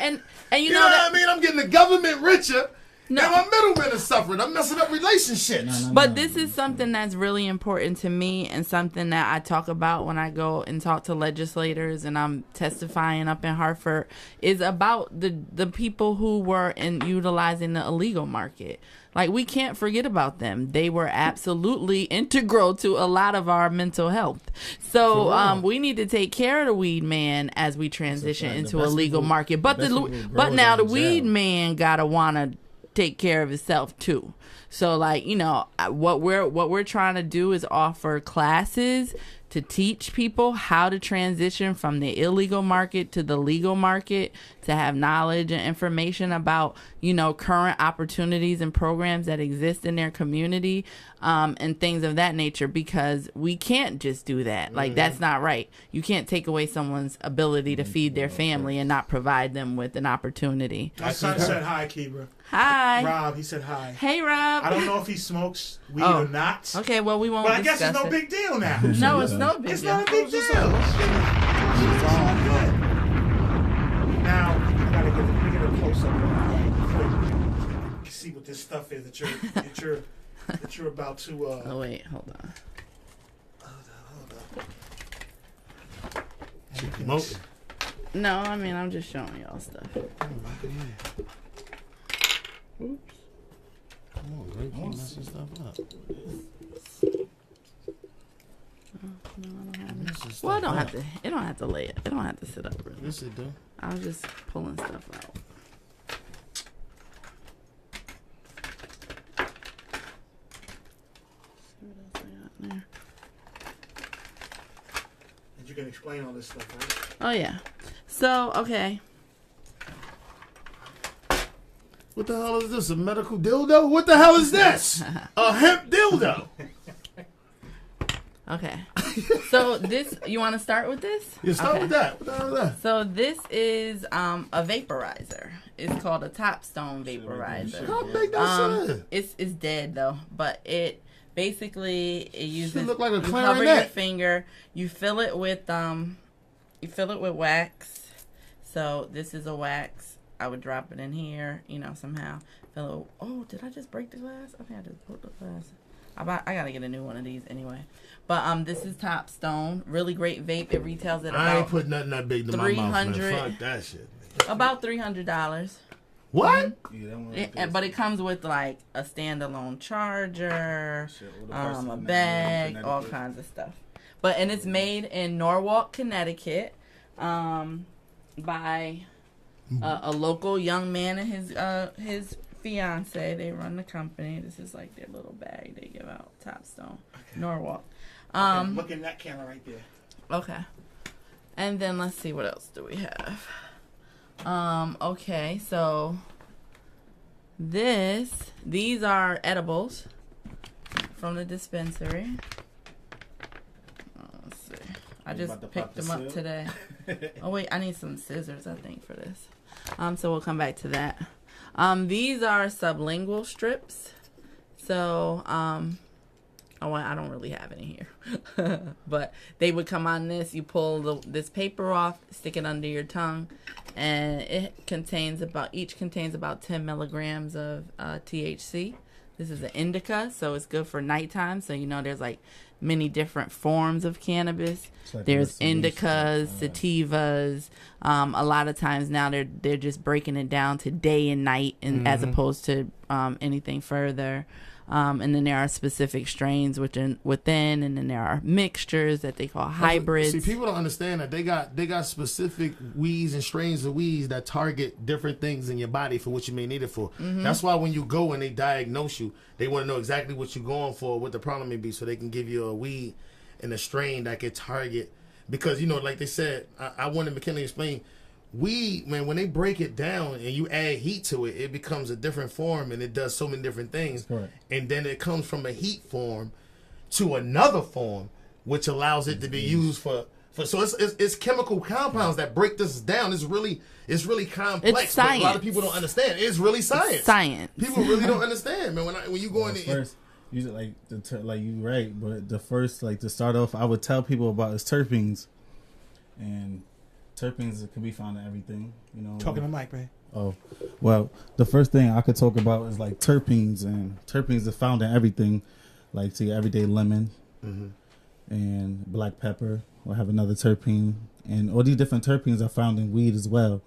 and you know what that, I mean? I'm getting the government richer, No. and my middlemen are suffering. I'm messing up relationships. But this is something that's really important to me and something that I talk about when I go and talk to legislators and I'm testifying up in Hartford is about the people who were utilizing the illegal market. Like, we can't forget about them. They were absolutely integral to a lot of our mental health. So we need to take care of the weed man as we transition into a legal market. But now the weed man gotta wanna take care of itself too. So, like, you know, what we're trying to do is offer classes to teach people how to transition from the illegal market to the legal market, to have knowledge and information about, you know, current opportunities and programs that exist in their community, and things of that nature, because we can't just do that. Like, that's not right. You can't take away someone's ability to feed their family and not provide them with an opportunity. My son said hi, Kebra. Hi. Rob, he said hi. Hey, Rob. I don't know if he smokes weed or not. Okay, well, we won't But I guess it's discuss no it. big deal now. No, it's no big It's deal. not a big deal. It's all good. Now, I gotta get a close up on quick. See what this stuff is that you're about to. Oh wait, hold on. Promoting. No, I mean, I'm just showing y'all stuff. Oops. Come on, Greg, keep messing stuff up. Well, I don't have to. It don't have to lay it. It don't have to sit up. Really. Yes, it do. I was just pulling stuff out. See what else I got in there. And you can explain all this stuff, right? Oh yeah. So okay. What the hell is this? A medical dildo? What the hell is this? A hemp dildo. Okay. So this, you want to start with this? You start Okay. with that. What the hell is that? So this is a vaporizer. It's called a Topstone vaporizer. How big that shit? It's dead though, but it basically it uses. look like a you cover your clarinet. finger. You fill it with wax. So this is a wax. I would drop it in here, you know, somehow. Fill it. Oh, did I just break the glass? I think I just broke the glass. I gotta get a new one of these anyway. But this is Topstone. Really great vape. It retails at I ain't about put nothing that big to my mouth, man. $300. Fuck that shit. about $300. What? Yeah, that one It, but it comes with like a standalone charger, Shit, with the first a one, bag, that all one, kinds of stuff. And it's made in Norwalk, Connecticut, by a local young man and his fiance. They run the company. This is like their little bag they give out. Topstone, Norwalk. Look in that camera right there. Okay. And then let's see, what else do we have? Okay, so these are edibles from the dispensary. Let's see. I just About to picked pop the them up seal? today. Oh wait, I need some scissors, I think, for this. So we'll come back to that. These are sublingual strips. So, I don't really have any here, but they would come on this. You pull this paper off, stick it under your tongue, and each contains about 10 milligrams of THC. This is an indica, so it's good for nighttime. So there's like many different forms of cannabis. Like There's solution. indicas, sativas. A lot of times now they're just breaking it down to day and night, and as opposed to anything further. And then there are specific strains within, and then there are mixtures that they call hybrids. See, people don't understand that they got specific weeds and strains of weeds that target different things in your body for what you may need it for. That's why when you go and they diagnose you, they want to know exactly what you're going for, what the problem may be, so they can give you a weed and a strain that can target. Because like they said, I wanted McKinley to explain. Weed, man, when they break it down and you add heat to it, it becomes a different form and it does so many different things. Right. And then it comes from a heat form to another form, which allows it to be used for so it's chemical compounds that break this down. It's really complex. It's science. But a lot of people don't understand. It's really science. It's science. People really don't understand, man. When you go in there, First, you you right, but the first to start off, I would tell people about is terpenes, and terpenes can be found in everything. Talking to Mike, man. Oh, well, the first thing I could talk about is terpenes, and terpenes are found in everything, like your everyday lemon and black pepper, or have another terpene, and all these different terpenes are found in weed as well.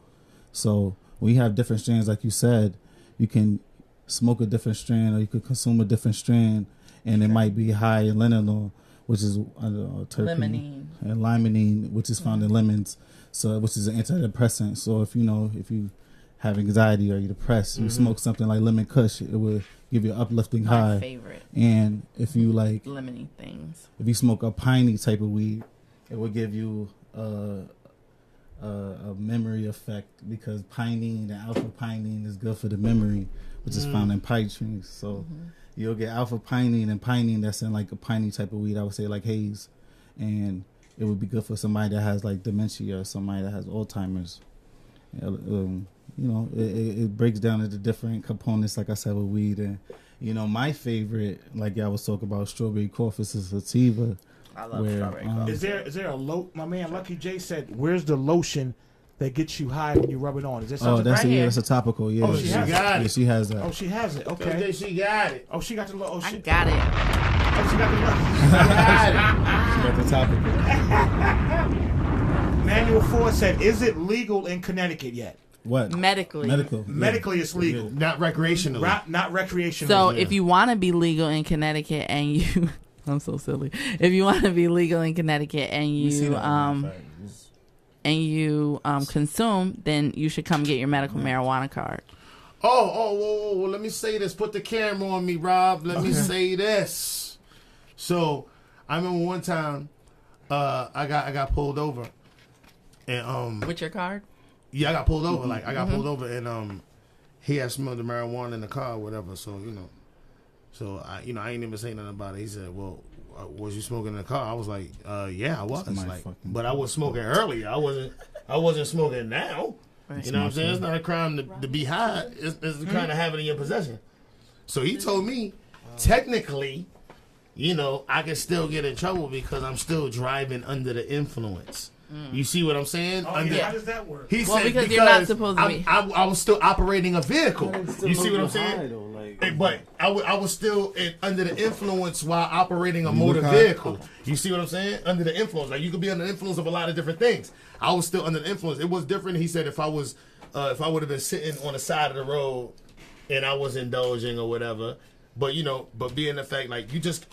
So when you have different strains, like you said, you can smoke a different strain, or you could consume a different strain, and it might be high in linalool, which is terpene, Limonene. and limonene, which is found in lemons. So, which is an antidepressant. So, if you have anxiety or you're depressed, you smoke something like lemon kush, it will give you an uplifting high. My favorite. And if you lemony things. if you smoke a piney type of weed, it will give you a memory effect, because pinene and alpha pinene is good for the memory, which is found in pine trees. So you'll get alpha pinene and pinene that's in a piney type of weed. I would say like haze, and it would be good for somebody that has dementia or somebody that has Alzheimer's. It breaks down into different components, like I said, with weed. And my favorite, like y'all was talking about, strawberry cough, is sativa. I love strawberry cough. Is there a my man Lucky J said, where's the lotion that gets you high when you rub it on? Is there something that's right here? that's a topical. Yeah, Oh, she has got it. Yeah, she has that. Oh, she has it. Okay. she got it. Oh, she got the little. Oh, I shit. got it. Oh, she got the She got the topical. Manual 4 said, is it legal in Connecticut yet? What? Medically. Medically, it's legal. Not recreationally. Not recreational. So if you want to be legal in Connecticut and you, I'm so silly. If you want to be legal in Connecticut and you consume, then you should come get your medical marijuana card. Whoa, let me say this. Put the camera on me, Rob. Let me say this. So, I remember one time, I got pulled over, and With your card? yeah, I got pulled over. I got pulled over, and he had smelled the marijuana in the car, or whatever. So I ain't even saying nothing about it. He said, "Well, was you smoking in the car?" I was like, "Yeah, I was." But I was smoking earlier. I wasn't smoking now. Right. You know what I'm saying? It's not a crime to be high. It's a crime to have it in your possession. So he told me, technically, I can still get in trouble because I'm still driving under the influence. You see what I'm saying? Oh, yeah. How does that work? He Well, said because you're not supposed to be. I was still operating a vehicle. You see what I'm saying? But I was still under the influence while operating a motor vehicle. You see what I'm saying? Under the influence. Like, you could be under the influence of a lot of different things. I was still under the influence. It was different. He said if I would have been sitting on the side of the road and I was indulging or whatever. But being the fact, like, you just,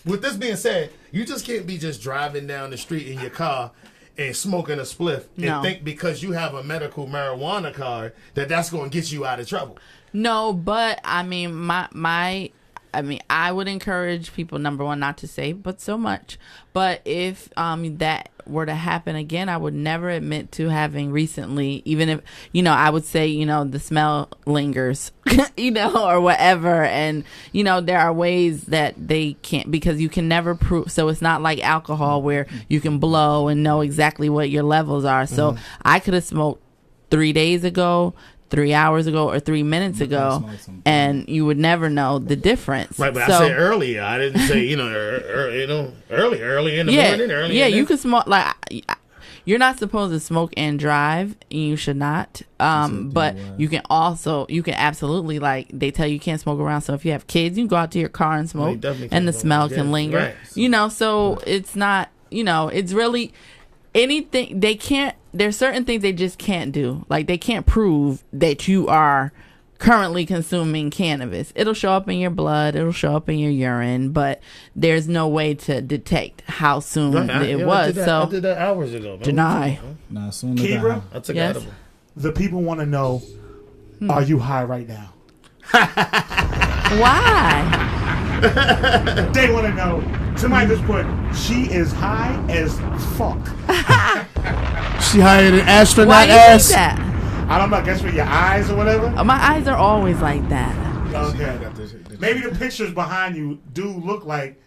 with this being said, you just can't be just driving down the street in your car and smoking a spliff and think because you have a medical marijuana card that's going to get you out of trouble. No, but I mean, I would encourage people, number one, not to say but so much. But if that were to happen again, I would never admit to having recently, even if, I would say, the smell lingers, or whatever. And, there are ways that they can't, because you can never prove. So it's not like alcohol where you can blow and know exactly what your levels are. So I could have smoked 3 days ago, 3 hours ago, or 3 minutes ago, and you would never know the difference. Right, but I said earlier. I didn't say early in the morning. Early. Yeah, you can smoke. Like, you're not supposed to smoke and drive. And you should not. But you can absolutely, like, they tell you can't smoke around. So if you have kids, you can go out to your car and smoke, and the smell can linger. Right. So it's not. It's really anything they can't. There's certain things they just can't do. Like, they can't prove that you are currently consuming cannabis. It'll show up in your blood. It'll show up in your urine. But there's no way to detect how soon it was. I did that hours ago. Deny. Nah, soon Kebra, I took edible. The people want to know, are you high right now? Why? They want to know. Somebody just put, she is high as fuck. She higher than astronaut Why you ass. think that? I don't know, I guess with your eyes or whatever. My eyes are always like that. Okay. Maybe the pictures behind you do look like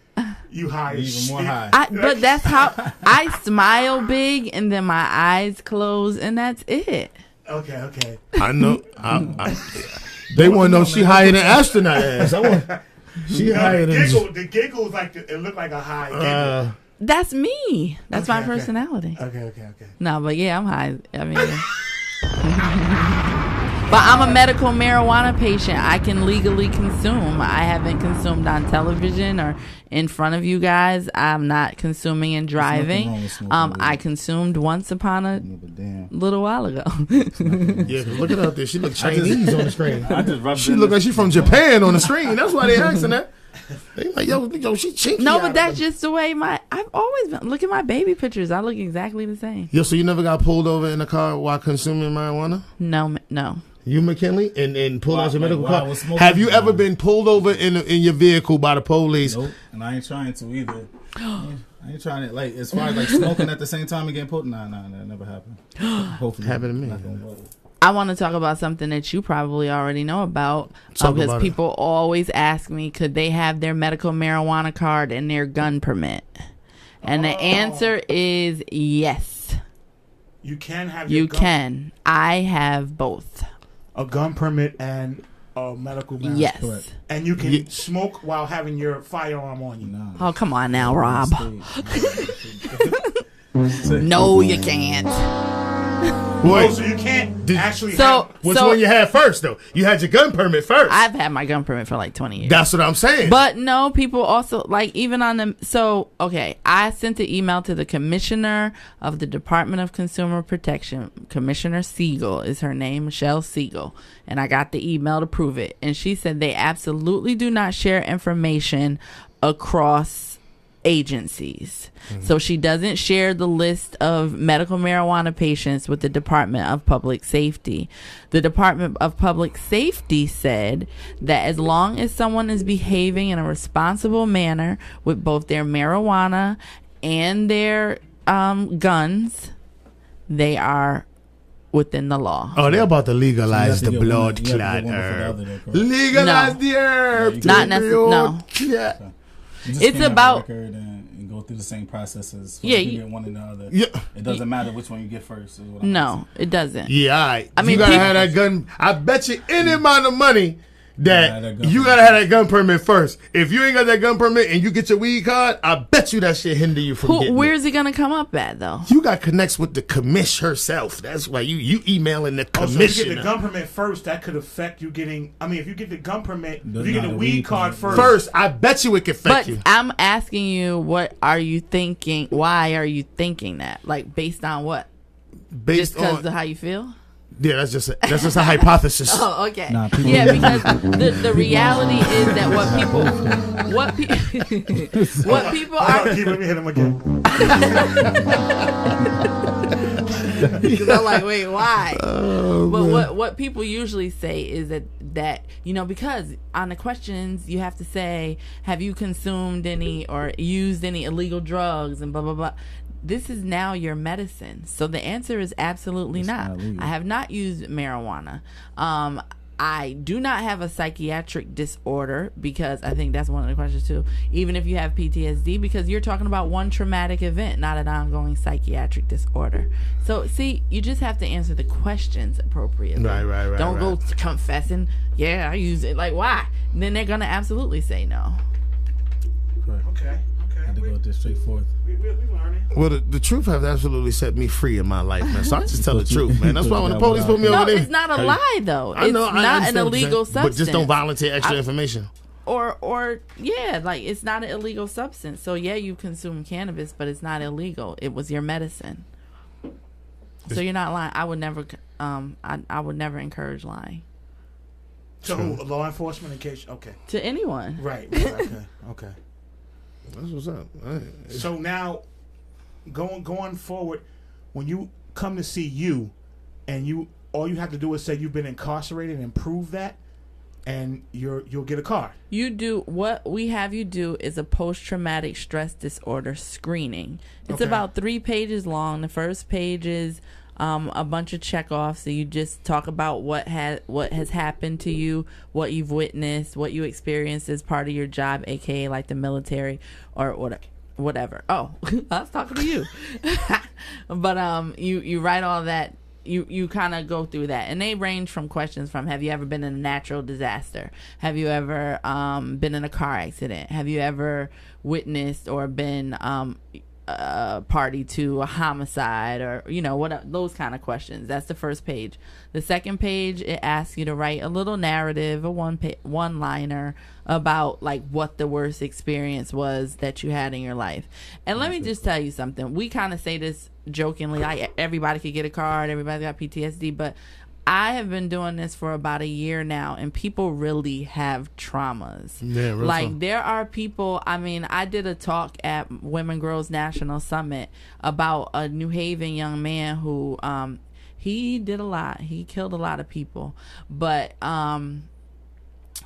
you high as Even more shit. high. But that's how I smile big, and then my eyes close, and that's it. Okay. I know. They want to know she higher than astronaut ass. She higher than. The giggle is like it looked like a high giggle. That's me. That's my personality. Okay. No, but yeah, I'm high. I mean, but I'm a medical marijuana patient. I can legally consume. I haven't consumed on television or in front of you guys. I'm not consuming and driving. I consumed once upon a little while ago. Yeah, look at her out there. She look Chinese on the screen. She look like like she's from Japan on the screen. That's why they asking that. They like, yo, she chinky. No, but that's just the way I've always been. Look at my baby pictures. I look exactly the same. Yo, so you never got pulled over in a car while consuming marijuana? No. You, McKinley, and pulled out your medical car. Have you ever been pulled over in your vehicle by the police? Nope, and I ain't trying to either. I ain't trying to, like, as far as like smoking at the same time and getting pulled. Nah, that never happened. Hopefully, happened to me. I want to talk about something that you probably already know about, because people always ask me, could they have their medical marijuana card and their gun permit? And the answer is yes. You can have your gun. Can. I have both. A gun permit and a medical marijuana. Yes. Correct. And you can smoke while having your firearm on you. Nah. Oh, come on now, Rob. No, you can't. Wait, so you can't actually which one you had first, though? You had your gun permit first. I've had my gun permit for like 20 years. That's what I'm saying. But no, people also, like, even on the... So, okay, I sent an email to the commissioner of the Department of Consumer Protection. Commissioner Siegel is her name, Michelle Siegel. And I got the email to prove it. And she said they absolutely do not share information across agencies. So she doesn't share the list of medical marijuana patients with the Department of Public Safety. The Department of Public Safety said that as long as someone is behaving in a responsible manner with both their marijuana and their guns, they are within the law. Oh, they're about to legalize the blood clot herb. Legalize the herb. Not necessarily. No. It's about and go through the same processes. Yeah, you get one and the other. Yeah, it doesn't matter which one you get first. No, it doesn't. Yeah, all right. I mean, you gotta have that gun. I bet you any amount of money that you gotta have that gun permit first. If you ain't got that gun permit and you get your weed card, I bet you that shit hinder you from getting Where's it gonna come up at, though? You got connects with the commish herself. That's why you emailing the commissioner. So if you get the gun permit first, that could affect you getting... I mean, if you get the gun permit, if you get the weed card first... I bet you it could affect you. But I'm asking you, what are you thinking? Why are you thinking that? Like, based on what? Just because of how you feel? Yeah, that's just a hypothesis. Oh, okay. Yeah, because the reality is that what people are. Let me hit him again. Because I'm like, wait, why? But what people usually say is that because on the questions you have to say, have you consumed any or used any illegal drugs and blah blah blah. this is now your medicine. So the answer is absolutely not. I have not used marijuana. I do not have a psychiatric disorder, because I think that's one of the questions too. Even if you have PTSD, because you're talking about one traumatic event, not an ongoing psychiatric disorder. So see, you just have to answer the questions appropriately. Right. Don't go confessing, yeah, I use it. Like, why? And then they're going to absolutely say no. Okay. Had to go this straightforward. We learning. Well, the truth has absolutely set me free in my life, man. So I just tell the truth, man. That's why when the police put me over there, it's not a lie, though. I know, it's not an understand what you're illegal saying, substance. but just don't volunteer extra information. Or yeah, like, it's not an illegal substance. So yeah, you consume cannabis, but it's not illegal. It was your medicine. So you're not lying. I would never I would never encourage lying. To law enforcement, in case. Okay. To anyone. Right. Okay. That's what's up. Right. So now, going forward, when you come to see you, and all you have to do is say you've been incarcerated and prove that, and you'll get a card. You do what we have you do is a post-traumatic stress disorder screening. It's about 3 pages long. The first page is a bunch of checkoffs. So you just talk about what has happened to you, what you've witnessed, what you experienced as part of your job, aka like the military or whatever. Oh, I was talking to you. But you write all that. You kind of go through that, and they range from questions from: have you ever been in a natural disaster? Have you ever been in a car accident? Have you ever witnessed or been party to a homicide, or what, those kind of questions. That's the first page. The second page, it asks you to write a little narrative, a one-liner about like what the worst experience was that you had in your life. And let me just tell you something. We kind of say this jokingly, like everybody could get a card, everybody got PTSD, but I have been doing this for about a year now, and people really have traumas. Yeah, like there are people. I mean, I did a talk at Women Girls National Summit about a New Haven young man who he did a lot. He killed a lot of people, but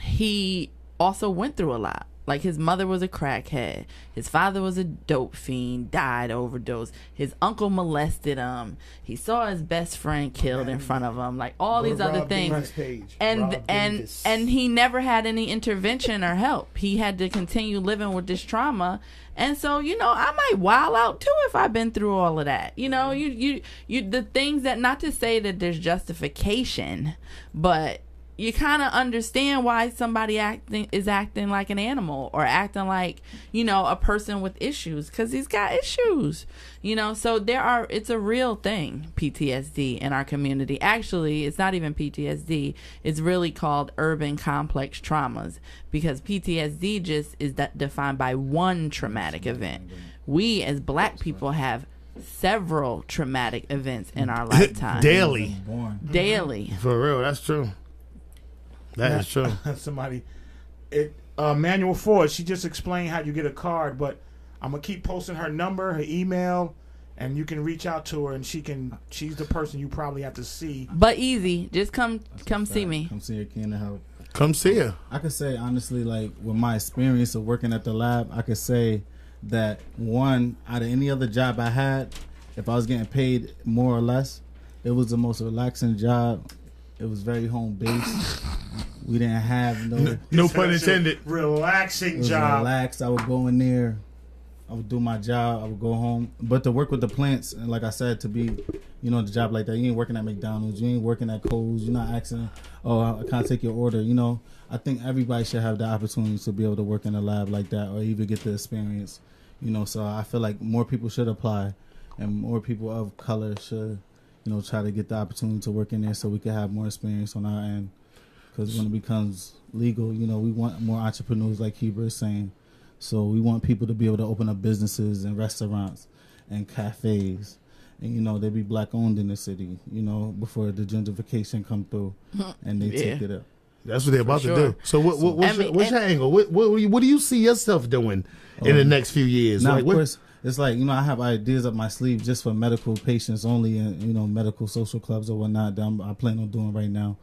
he also went through a lot. Like, his mother was a crackhead. His father was a dope fiend, died overdose. His uncle molested him. He saw his best friend killed in front of him. Like, all these other things. And he never had any intervention or help. He had to continue living with this trauma. And so, I might wild out too if I've been through all of that. You the things that, not to say that there's justification, but you kind of understand why somebody is acting like an animal, or acting like, a person with issues, because he's got issues, so it's a real thing, PTSD, in our community. Actually, it's not even PTSD. It's really called urban complex traumas, because PTSD just is defined by one traumatic event. We as Black people have several traumatic events in our lifetime. Daily. For real, that's true. That is true. Manuel Ford, she just explained how you get a card, but I'm gonna keep posting her number, her email, and you can reach out to her, and she's the person you probably have to see. But easy, just come see me. Come see her, Ken, and help. Come see her. I could say honestly, like, with my experience of working at the lab, I could say that one, out of any other job I had, if I was getting paid more or less, it was the most relaxing job. It was very home based. We didn't have no pun intended. Relaxing job. Relaxed. I would go in there. I would do my job. I would go home. But to work with the plants, and like I said, to be, the job like that. You ain't working at McDonald's. You ain't working at Kohl's. You're not asking, I can't take your order. I think everybody should have the opportunity to be able to work in a lab like that, or even get the experience. So I feel like more people should apply, and more people of color should, try to get the opportunity to work in there, so we can have more experience on our end. Because when it becomes legal, we want more entrepreneurs, like Kebra is saying. So we want people to be able to open up businesses and restaurants and cafes. And, they be Black owned in the city, before the gentrification come through and they take it up. That's what they're about to do. So what's your angle? What do you see yourself doing in the next few years? Now, of course, it's like, I have ideas up my sleeve just for medical patients only, and, medical social clubs or whatnot that I plan on doing right now.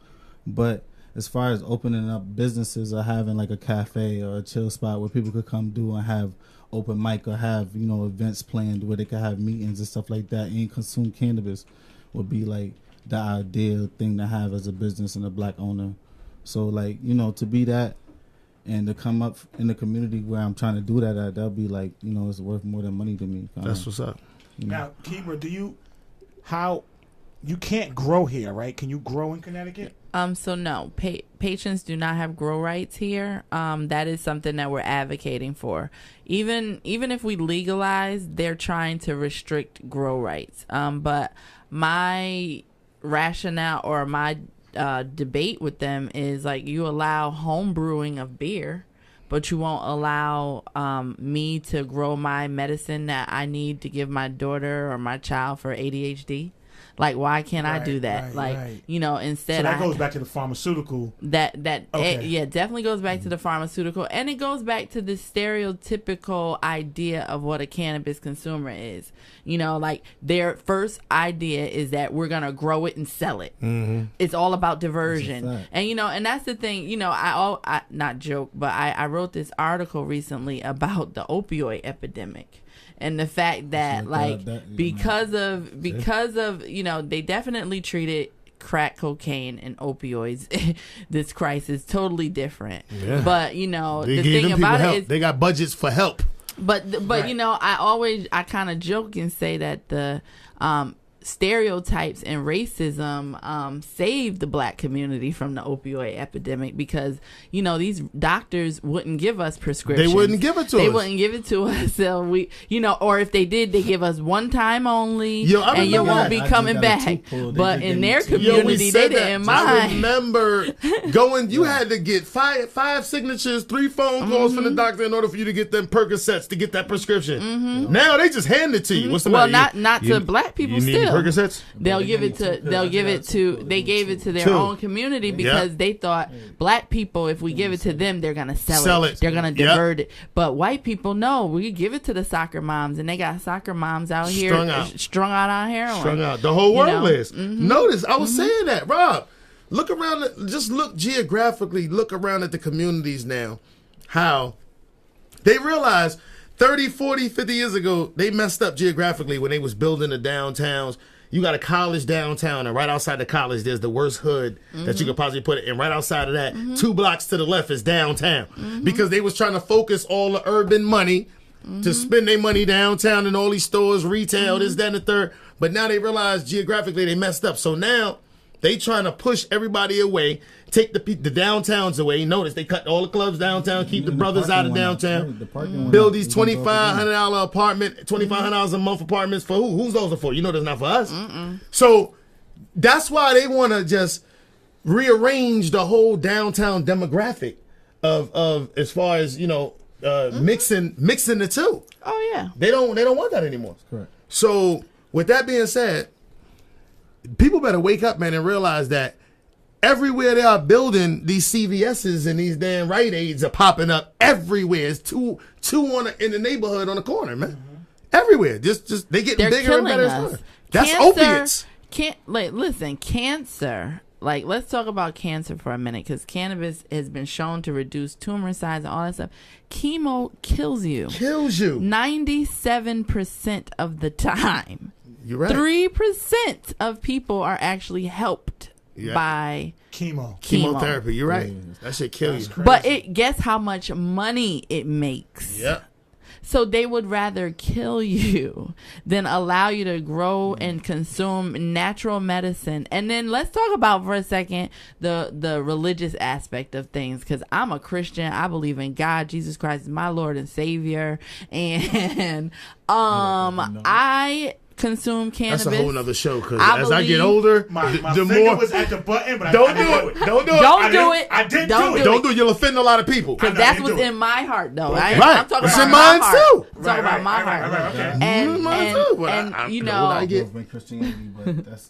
But as far as opening up businesses or having like a cafe or a chill spot where people could come do and have open mic or have, you know, events planned where they could have meetings and stuff like that and consume cannabis would be like the ideal thing to have as a business and a black owner. So like, you know, to be that and to come up in the community where I'm trying to do that at, that'll be like, you know, it's worth more than money to me. That's what's up. You know? Now, Kebra, you can't grow here, right? Can you grow in Connecticut? So no, patients do not have grow rights here. That is something that we're advocating for. Even if we legalize, they're trying to restrict grow rights. But my rationale or my debate with them is like, you allow home brewing of beer, but you won't allow me to grow my medicine that I need to give my daughter or my child for ADHD. Like, why can't I do that? You know, instead, so that goes back to the pharmaceutical. Yeah, definitely goes back to the pharmaceutical, and it goes back to the stereotypical idea of what a cannabis consumer is. You know, like their first idea is that we're gonna grow it and sell it. Mm-hmm. It's all about diversion, and you know, and that's the thing. You know, I not joke, but I wrote this article recently about the opioid epidemic. And the fact that because of you know, they definitely treated crack cocaine and opioids. This crisis is totally different. Yeah. But you know, the thing about it is they got budgets for help. But you know, I kind of joke and say that the stereotypes and racism saved the black community from the opioid epidemic, because you know, these doctors wouldn't give us prescriptions. They wouldn't give it to us. They wouldn't give it to us. So we, you know, or if they did, they give us one time only, and you won't be coming back. But in their community, they didn't mind. I remember going. You had to get five signatures, 3 phone calls from the doctor in order for you to get them Percocets to get that prescription. Mm-hmm. Now they just hand it to you. What's the matter? Well, not to black people still. Percocets? They gave it to their own community because they thought black people, if we give it to them, they're gonna sell it. They're gonna divert it. But white people, no, we give it to the soccer moms, and they got soccer moms out here strung out on heroin. Strung out. The whole world is. Mm-hmm. Notice, I was saying that, Rob. Look around. Just look geographically. Look around at the communities now. How they realize 30, 40, 50 years ago, they messed up geographically when they was building the downtowns. You got a college downtown, and right outside the college, there's the worst hood that you could possibly put it. And right outside of that, 2 blocks to the left is downtown. Because they was trying to focus all the urban money to spend their money downtown in all these stores, retail, this, that, and the third. But now they realize geographically they messed up. So now they trying to push everybody away, take the downtowns away. Notice they cut all the clubs downtown, keep the brothers out of downtown, build these $2,500 apartment, $2,500 a month apartments for who? Who's those are for? You know, that's not for us. So that's why they want to just rearrange the whole downtown demographic of as far as, you know, mixing the two. Oh yeah, they don't want that anymore. Correct. So with that being said, people better wake up, man, and realize that everywhere they are building these CVS's and these damn Rite Aids are popping up everywhere. It's two in the neighborhood on the corner, man. Everywhere. Just they getting bigger and better. That's opiates. Listen, cancer. Like, let's talk about cancer for a minute, because cannabis has been shown to reduce tumor size and all that stuff. Chemo kills you. 97% of the time. You're right. 3% of people are actually helped by chemotherapy. You're right. That shit kill you. Crazy. But guess how much money it makes. Yeah. So they would rather kill you than allow you to grow and consume natural medicine. And then let's talk about for a second the religious aspect of things, because I'm a Christian. I believe in God. Jesus Christ is my Lord and Savior. And I consume cannabis. That's a whole nother show, because as I get older, my the finger more was at the button, but don't do it. Don't do it. Don't do it. I didn't Don't do it. Don't do it. You'll offend a lot of people. Because that's what's in my heart, though. Right. I'm talking It's about in my mine heart. too. I'm talking about my heart. Okay. And mine too. and you the know, older I get,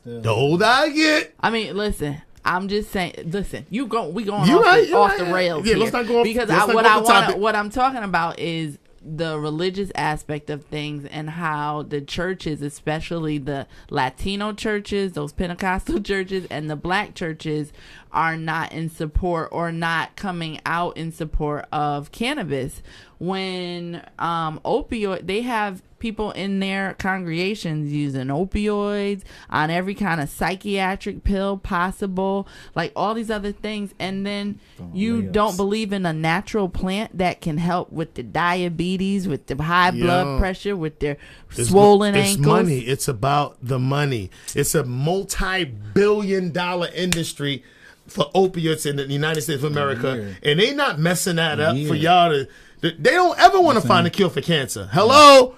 the older I get. I mean, listen. I'm just saying. Listen, we going You're off right, the rails Yeah, here, let's not go off. because let's not what go I off the want, topic. what I'm talking about is the religious aspect of things and how the churches, especially the Latino churches, those Pentecostal churches, and the black churches are not in support or not coming out in support of cannabis. When opioid, they have people in their congregations using opioids, on every kind of psychiatric pill possible, like all these other things, and then you don't believe in a natural plant that can help with the diabetes, with the high blood pressure, with their swollen ankles. It's money. It's about the money. It's a multi-billion-dollar industry for opiates in the United States of America, and they not messing that up for y'all to. They don't ever want to find a cure for cancer. Hello?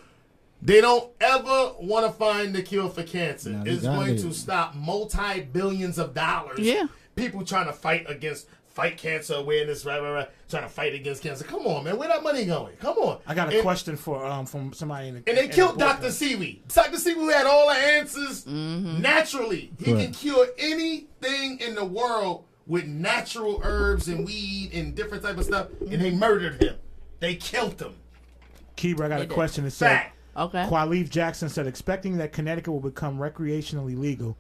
They don't ever want to find the cure for cancer. No, it's going to stop multi-billions of dollars. Yeah. People trying to fight cancer awareness, right, trying to fight against cancer. Come on, man. Where that money going? Come on. I got a question for from somebody in the and they killed Dr. Seaweed. Dr. Seaweed had all the answers naturally. He can cure anything in the world with natural herbs and weed and different type of stuff, and they murdered him. They killed him. Kebra, I got a question that said, Fact. Okay. Qualif Jackson said, expecting that Connecticut will become recreationally legal,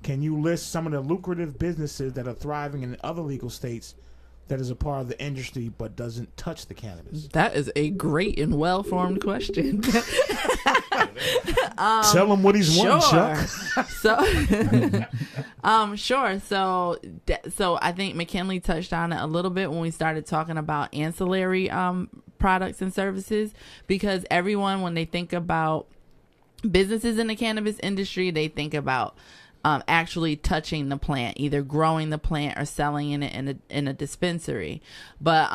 can you list some of the lucrative businesses that are thriving in other legal states that is a part of the industry but doesn't touch the cannabis? That is a great and well-formed question. Tell him what he's won, Chuck. Sure. So I think McKinley touched on it a little bit when we started talking about ancillary products and services, because everyone, when they think about businesses in the cannabis industry, they think about actually touching the plant, either growing the plant or selling it in a dispensary. But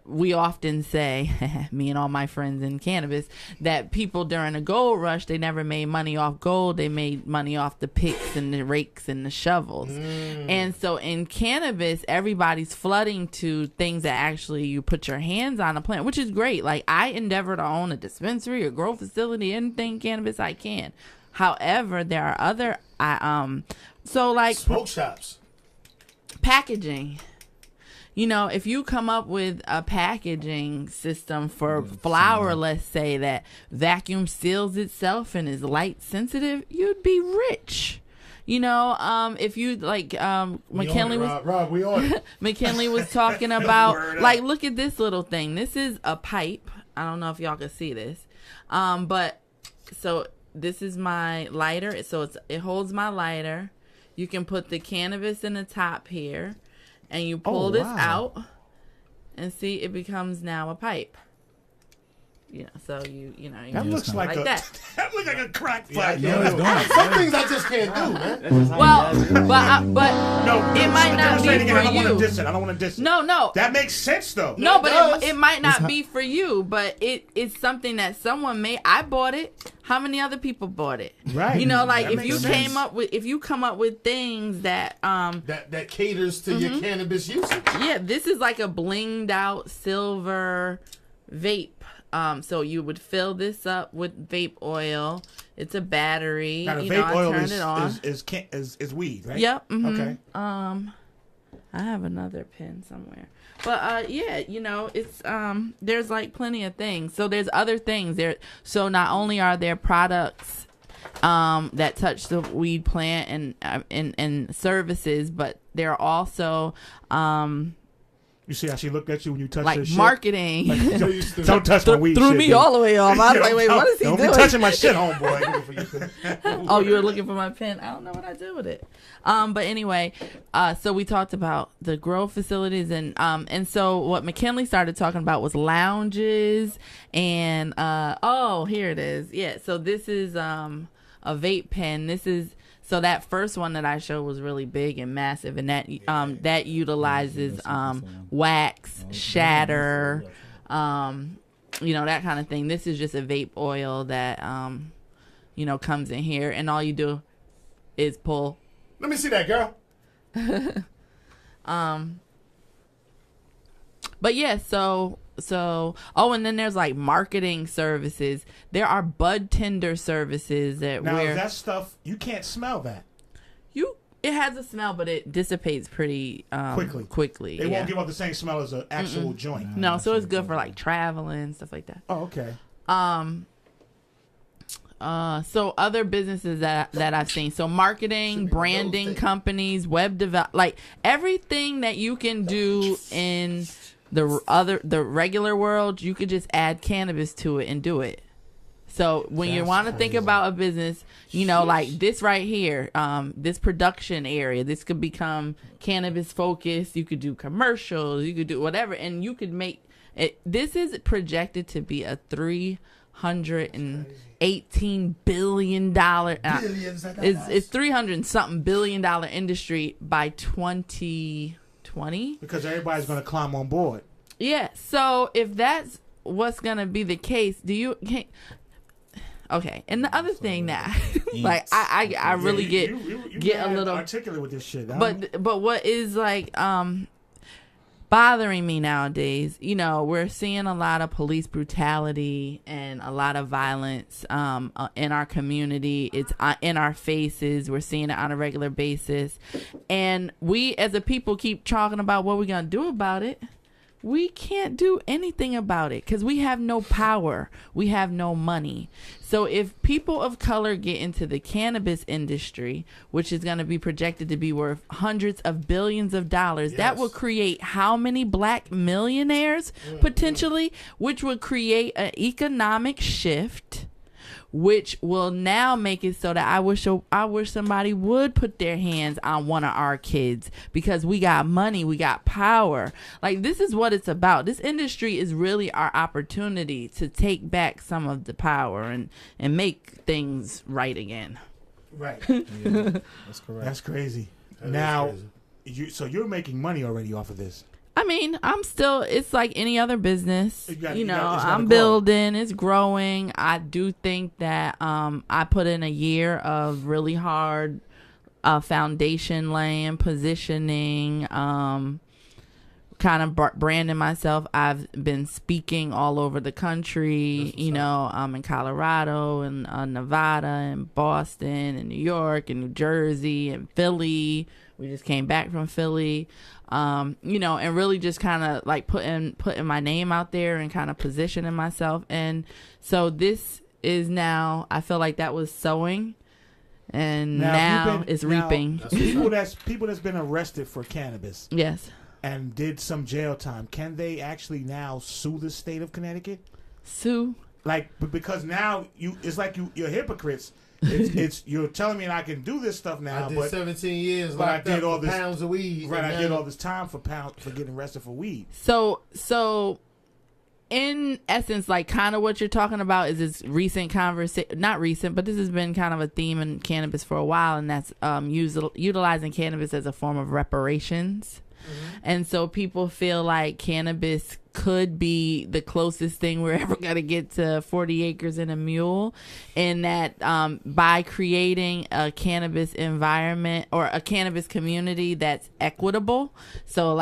we often say, me and all my friends in cannabis, that people during the gold rush, they never made money off gold. They made money off the picks and the rakes and the shovels. And so in cannabis, everybody's flooding to things that actually you put your hands on a plant, which is great. Like, I endeavor to own a dispensary or grow facility, anything cannabis I can. However, there are other Smoke shops, packaging. You know, if you come up with a packaging system for flour, let's say, that vacuum seals itself and is light sensitive, you'd be rich. You know, if you McKinley was Rob, we on it. McKinley was talking about, like, look at this little thing. This is a pipe. I don't know if y'all can see this, but so. This is my lighter, so it holds my lighter. You can put the cannabis in the top here, and you pull this out, and see, it becomes now a pipe. You know, so you know That looks like that. That looks like a crack pipe. Some things I just can't do, man. Well, but No, it might not be for I don't want you. to diss it. I don't want to diss it. No. That makes sense, though. No, but it might not be for you, but it's something that someone made. I bought it. How many other people bought it? Right. You know, like, That if you makes sense. if you come up with things that that caters to your cannabis usage. yeah, this is like a blinged out silver vape. So you would fill this up with vape oil. It's a battery. Now, the you vape know, oil I turn it on. is weed, right? Yep. Mhm. Okay. I have another pen somewhere. But yeah, you know, it's there's like plenty of things. So there's other things there. So not only are there products that touch the weed plant and services, but there are also You see how she looked at you when you touched like her shit? marketing. Like, don't touch my weed Threw shit, me dude. all the way off. I was like, wait, what is he don't doing? Don't be touching my shit, homeboy. Oh, you were looking for my pen. I don't know what I did with it. But anyway, so we talked about the grow facilities and so what McKinley started talking about was lounges and here it is. Yeah, so this is a vape pen. So that first one that I showed was really big and massive, and that utilizes wax, shatter, you know, that kind of thing. This is just a vape oil that you know, comes in here, and all you do is pull. Let me see that, girl. But yeah, so and then there's like marketing services. There are bud tender services Now, that stuff, you can't smell that. It has a smell, but it dissipates pretty quickly. It won't give off the same smell as an actual joint. No, so it's good for like traveling, stuff like that. Oh, okay. So other businesses that I've seen. So marketing, branding companies, web develop, like everything that you can do in the regular world, you could just add cannabis to it and do it. So when you want to think about a business, you know, like this right here, this production area, this could become cannabis focused. You could do commercials, you could do whatever, and you could make it. This is projected to be a $318 billion. It's 300 something $billion industry by 2020. Because everybody's going to climb on board. Yeah. So if that's what's going to be the case, okay, and the other thing that, like, I really get a little articulate with this shit. But what is like bothering me nowadays, you know, we're seeing a lot of police brutality and a lot of violence in our community. It's in our faces. We're seeing it on a regular basis, and we as a people keep talking about what we're gonna do about it. We can't do anything about it because we have no power. We have no money. So if people of color get into the cannabis industry, which is going to be projected to be worth hundreds of billions of dollars, that will create how many black millionaires potentially, which would create an economic shift, which will now make it so that I wish somebody would put their hands on one of our kids because we got money, we got power. Like, this is what it's about. This industry is really our opportunity to take back some of the power and make things right again. Right. That's correct. That's crazy. So you're making money already off of this. I mean, it's like any other business. I'm grow. building, it's growing. I do think that I put in a year of really hard foundation laying, positioning, kind of branding myself. I've been speaking all over the country, in Colorado and Nevada and Boston and New York and New Jersey and Philly. We just came back from Philly. And really just kind of like putting my name out there and kind of positioning myself. And so this is now, I feel like that was sowing, and now it's reaping. People that's been arrested for cannabis. Yes. And did some jail time. Can they actually now sue the state of Connecticut? Sue? Like, but now it's like you're hypocrites. It's you're telling me I can do this stuff now. I did 17 years, but I did all this pounds of weed. Right, I did all this time for getting arrested for weed. So in essence, like kind of what you're talking about is this recent conversation. Not recent, but this has been kind of a theme in cannabis for a while, and that's utilizing cannabis as a form of reparations. Mm-hmm. And so people feel like cannabis could be the closest thing we're ever going to get to 40 acres and a mule, and that by creating a cannabis environment or a cannabis community that's equitable. So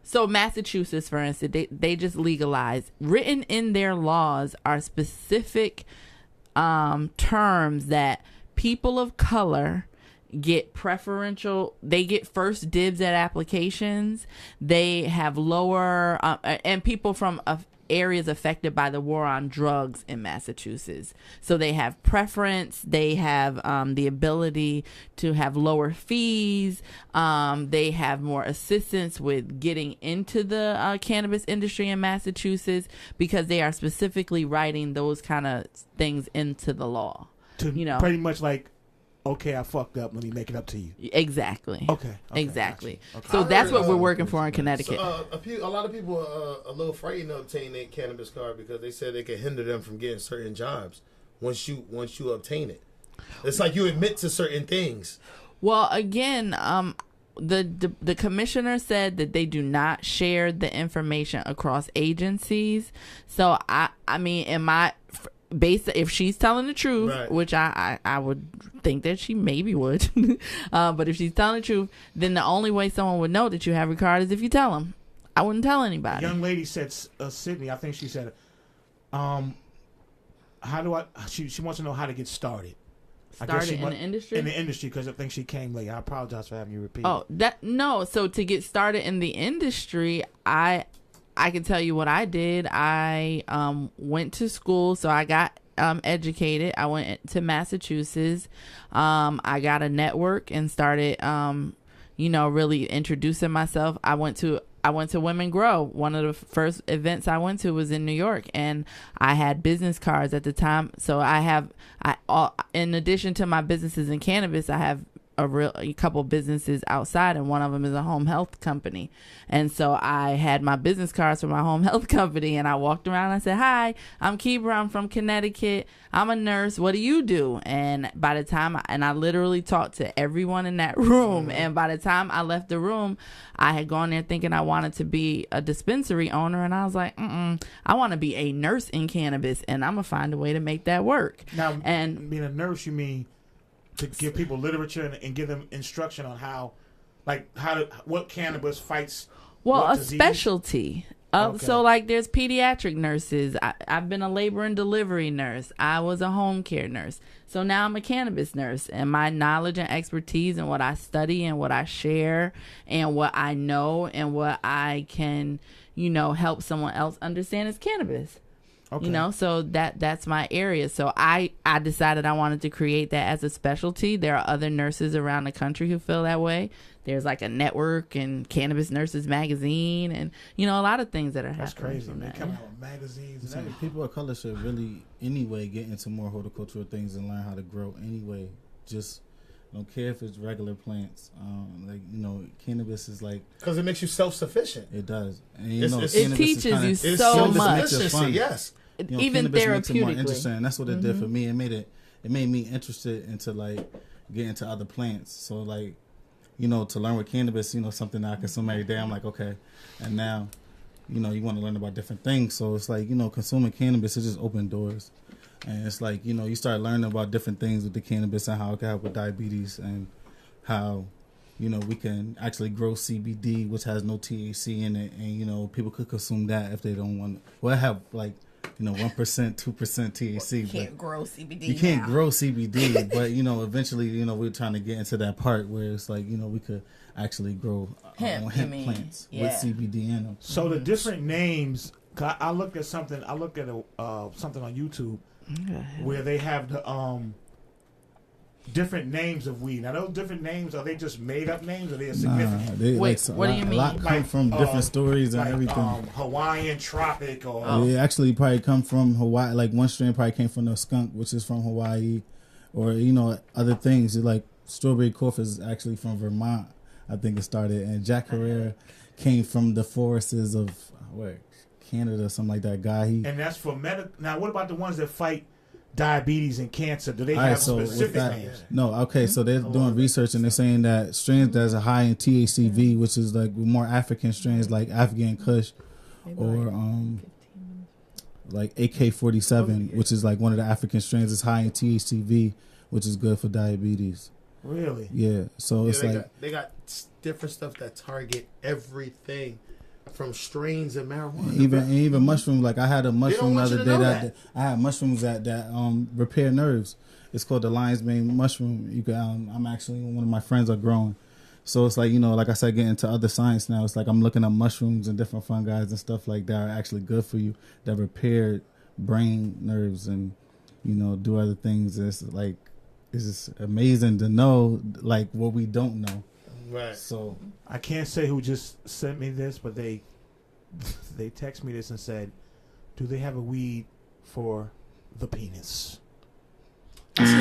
so Massachusetts, for instance, they just legalized. Written in their laws are specific terms that people of color get they get first dibs at applications. They have lower and people from areas affected by the war on drugs in Massachusetts, so they have preference. They have the ability to have lower fees. They have more assistance with getting into the cannabis industry in Massachusetts because they are specifically writing those kind of things into the law pretty much like, okay, I fucked up. Let me make it up to you. Exactly. Okay. Exactly. Okay. So that's what we're working for in Connecticut. A lot of people are a little frightened of obtaining a cannabis card because they said it could hinder them from getting certain jobs once you obtain it. It's like you admit to certain things. Well, again, the commissioner said that they do not share the information across agencies. So I mean, if she's telling the truth, right, which I would think that she maybe would, but if she's telling the truth, then the only way someone would know that you have your card is if you tell them. I wouldn't tell anybody. The young lady said, Sydney, I think she said, how do I? She wants to know how to get started. Started in the industry? In the industry, because I think she came late. I apologize for having you repeat. Oh, no. So to get started in the industry, I can tell you what I did. I went to school, so I got educated. I went to Massachusetts. I got a network and started, really introducing myself. I went to Women Grow. One of the first events I went to was in New York, and I had business cards at the time. So in addition to my businesses in cannabis, I have a couple businesses outside, and one of them is a home health company. And so I had my business cards for my home health company, and I walked around and I said, "Hi, I'm Kebra. I'm from Connecticut. I'm a nurse. What do you do?" And by the time I literally talked to everyone in that room, and by the time I left the room, I had gone there thinking I wanted to be a dispensary owner, and I was like, I want to be a nurse in cannabis, and I'm gonna find a way to make that work. Now, and being a nurse, you mean to give people literature and give them instruction on what cannabis fights. Well, what a disease? specialty. Okay. So there's pediatric nurses. I've been a labor and delivery nurse. I was a home care nurse. So now I'm a cannabis nurse, and my knowledge and expertise and what I study and what I share and what I know and what I can, help someone else understand is cannabis. Okay. So that's my area. So I decided I wanted to create that as a specialty. There are other nurses around the country who feel that way. There's like a network and Cannabis Nurses Magazine and, a lot of things that are That's happening. crazy. They come out with magazines and everything. People of color should really, anyway, get into more horticultural things and learn how to grow anyway. Just don't care if it's regular plants. Cannabis is like... Because it makes you self-sufficient. It does. And, it teaches you so much. Yes. Even cannabis makes it more therapeutically. interesting, and that's what it did for me. It made me interested into get into other plants. So to learn with cannabis, something that I consume every day. I'm like, okay, and now, you want to learn about different things. So it's consuming cannabis, it just opened doors, and it's you start learning about different things with the cannabis and how it can help with diabetes and how. We can actually grow CBD, which has no THC in it, and people could consume that if they don't want. Well, I have 1%, 2% THC. You can't grow CBD. You can't grow CBD, but eventually, we're trying to get into that part where it's we could actually grow hemp plants with CBD in them. So the different names. I looked at something. I looked at something on YouTube where they have the different names of weed. Now those different names, are they just made up names or are they significant? What do you mean? A lot come from different stories and everything. Hawaiian tropic or They actually probably come from Hawaii. One strain probably came from the skunk, which is from Hawaii, or other things. Strawberry cough is actually from Vermont. I think it started, and Jack Herrera came from the forests of Canada, something like that. And that's for Now, what about the ones that fight diabetes and cancer? Do they have specific names? No, okay. So they're doing research and they're saying that strains that's a high in THCV, which is more African strains like Afghan Kush or AK-47, which is one of the African strains is high in THCV, which is good for diabetes. Really? Yeah. So it's they got different stuff that target everything. From strains of marijuana, even mushrooms. I had a mushroom the other day I had mushrooms that repair nerves. It's called the lion's mane mushroom. You can. I'm actually one of my friends are growing, so it's like I said, getting into other science now. It's I'm looking at mushrooms and different fungi and stuff like that are actually good for you that repair brain nerves and do other things. It's just amazing to know what we don't know. Right. So I can't say who just sent me this, but they text me this and said, "Do they have a weed for the penis?" That's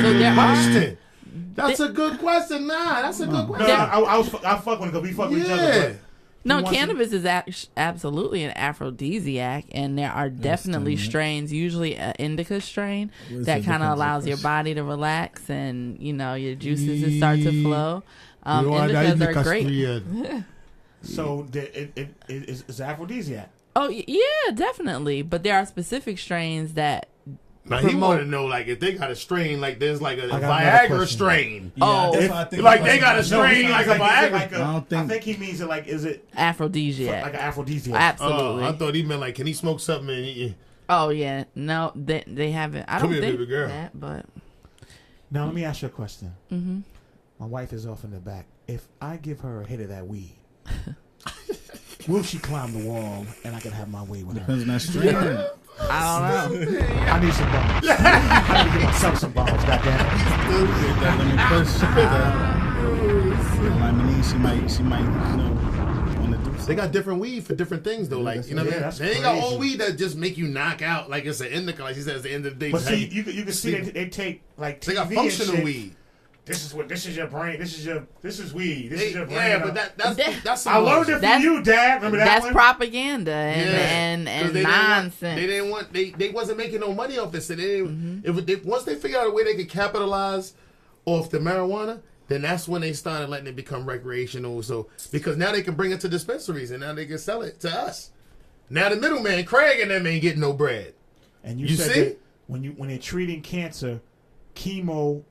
a good question. That's a good question. No, I fuck with it because we fuck with each other. No, cannabis is absolutely an aphrodisiac, and there are definitely strains, usually an indica strain, that kind of allows your body to relax and your juices to start to flow. Indicas are great. So it's aphrodisiac. Oh yeah, definitely. But there are specific strains that. Now he want to know if they got a strain there's a Viagra strain. Yeah, that's what I think. They got a strain a Viagra. I think he means it is it aphrodisiac? Like an aphrodisiac. Absolutely. I thought he meant can he smoke something and Oh yeah, no, they haven't. I don't think baby girl. that, but Now let me ask you a question. Mm-hmm. My wife is off in the back. If I give her a hit of that weed, will she climb the wall and I can have my way with Depends her? on that strain. I don't know. I need some bombs. I need to get myself some bombs, goddamn. That lemon push. I mean, she might, want to do They something. got different weed for different things though. Like, you know what I mean? that's They ain't got crazy. all weed that just make you knock out. Like it's an indica. Like she said, it's the end of the day. But see, Hey, you can see they take like TV they got and functional shit. weed. This is your brain. This is weed. This is your brain. Yeah, but that's some I learned it from That's- you, Dad. Remember that That's one? propaganda and 'Cause they nonsense. didn't want. They wasn't making no money off this. So once they figured out a way they could capitalize off the marijuana, then that's when they started letting it become recreational. So because now they can bring it to dispensaries and now they can sell it to us. Now the middleman, Craig and them ain't getting no bread. And You said see? that when they're treating cancer, chemo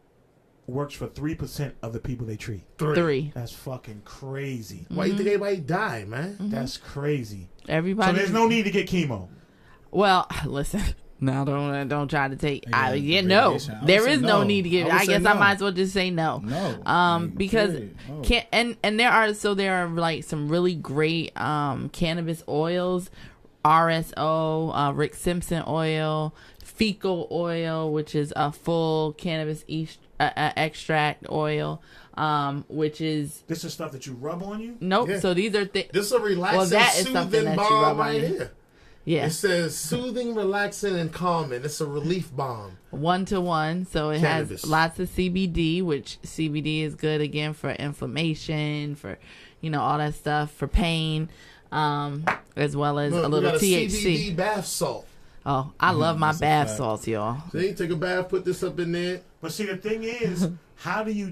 works for 3% of the people they treat. 3. That's fucking crazy. Why you think everybody die, man? That's crazy. Everybody. So there's no need to get chemo. Well, listen. Now don't try to take. Yeah, No, radiation. I would there say is no no. need to get. I would I say guess I no. might as well just say no. No. Because Period. No. and there are like some really great cannabis oils, RSO, Rick Simpson oil, fecal oil, which is a full cannabis extract oil, which is This is stuff that you rub on you? nope. Yeah. So these are things. This is a relaxing, Well, that is something soothing that you balm rub on right you. here. Yeah, It says soothing, relaxing, and calming. It's a relief balm. 1-to-1. So it Cannabis. has lots of CBD, which CBD is good again for inflammation, for all that stuff, for pain, as well as Look, a we little got a THC. CBD bath salt. Oh, I love my that's a bath fact. salts, y'all. See, take a bath, put this up in there. But see, the thing is, how do you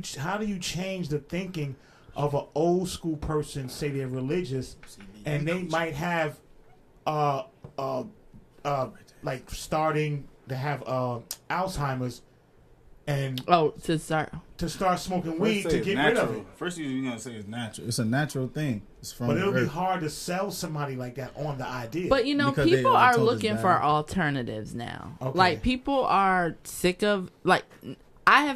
change the thinking of an old school person? Say they're religious, and they might have, like starting to have Alzheimer's, and Oh, to start. to start smoking First weed say to it's get natural. rid of it. First you're gonna say it's natural. It's a natural thing. It's from But the it'll be earth. hard to sell somebody like that on the idea. But Because they people were are told it's looking bad. for alternatives now. Okay. Like people are sick of like I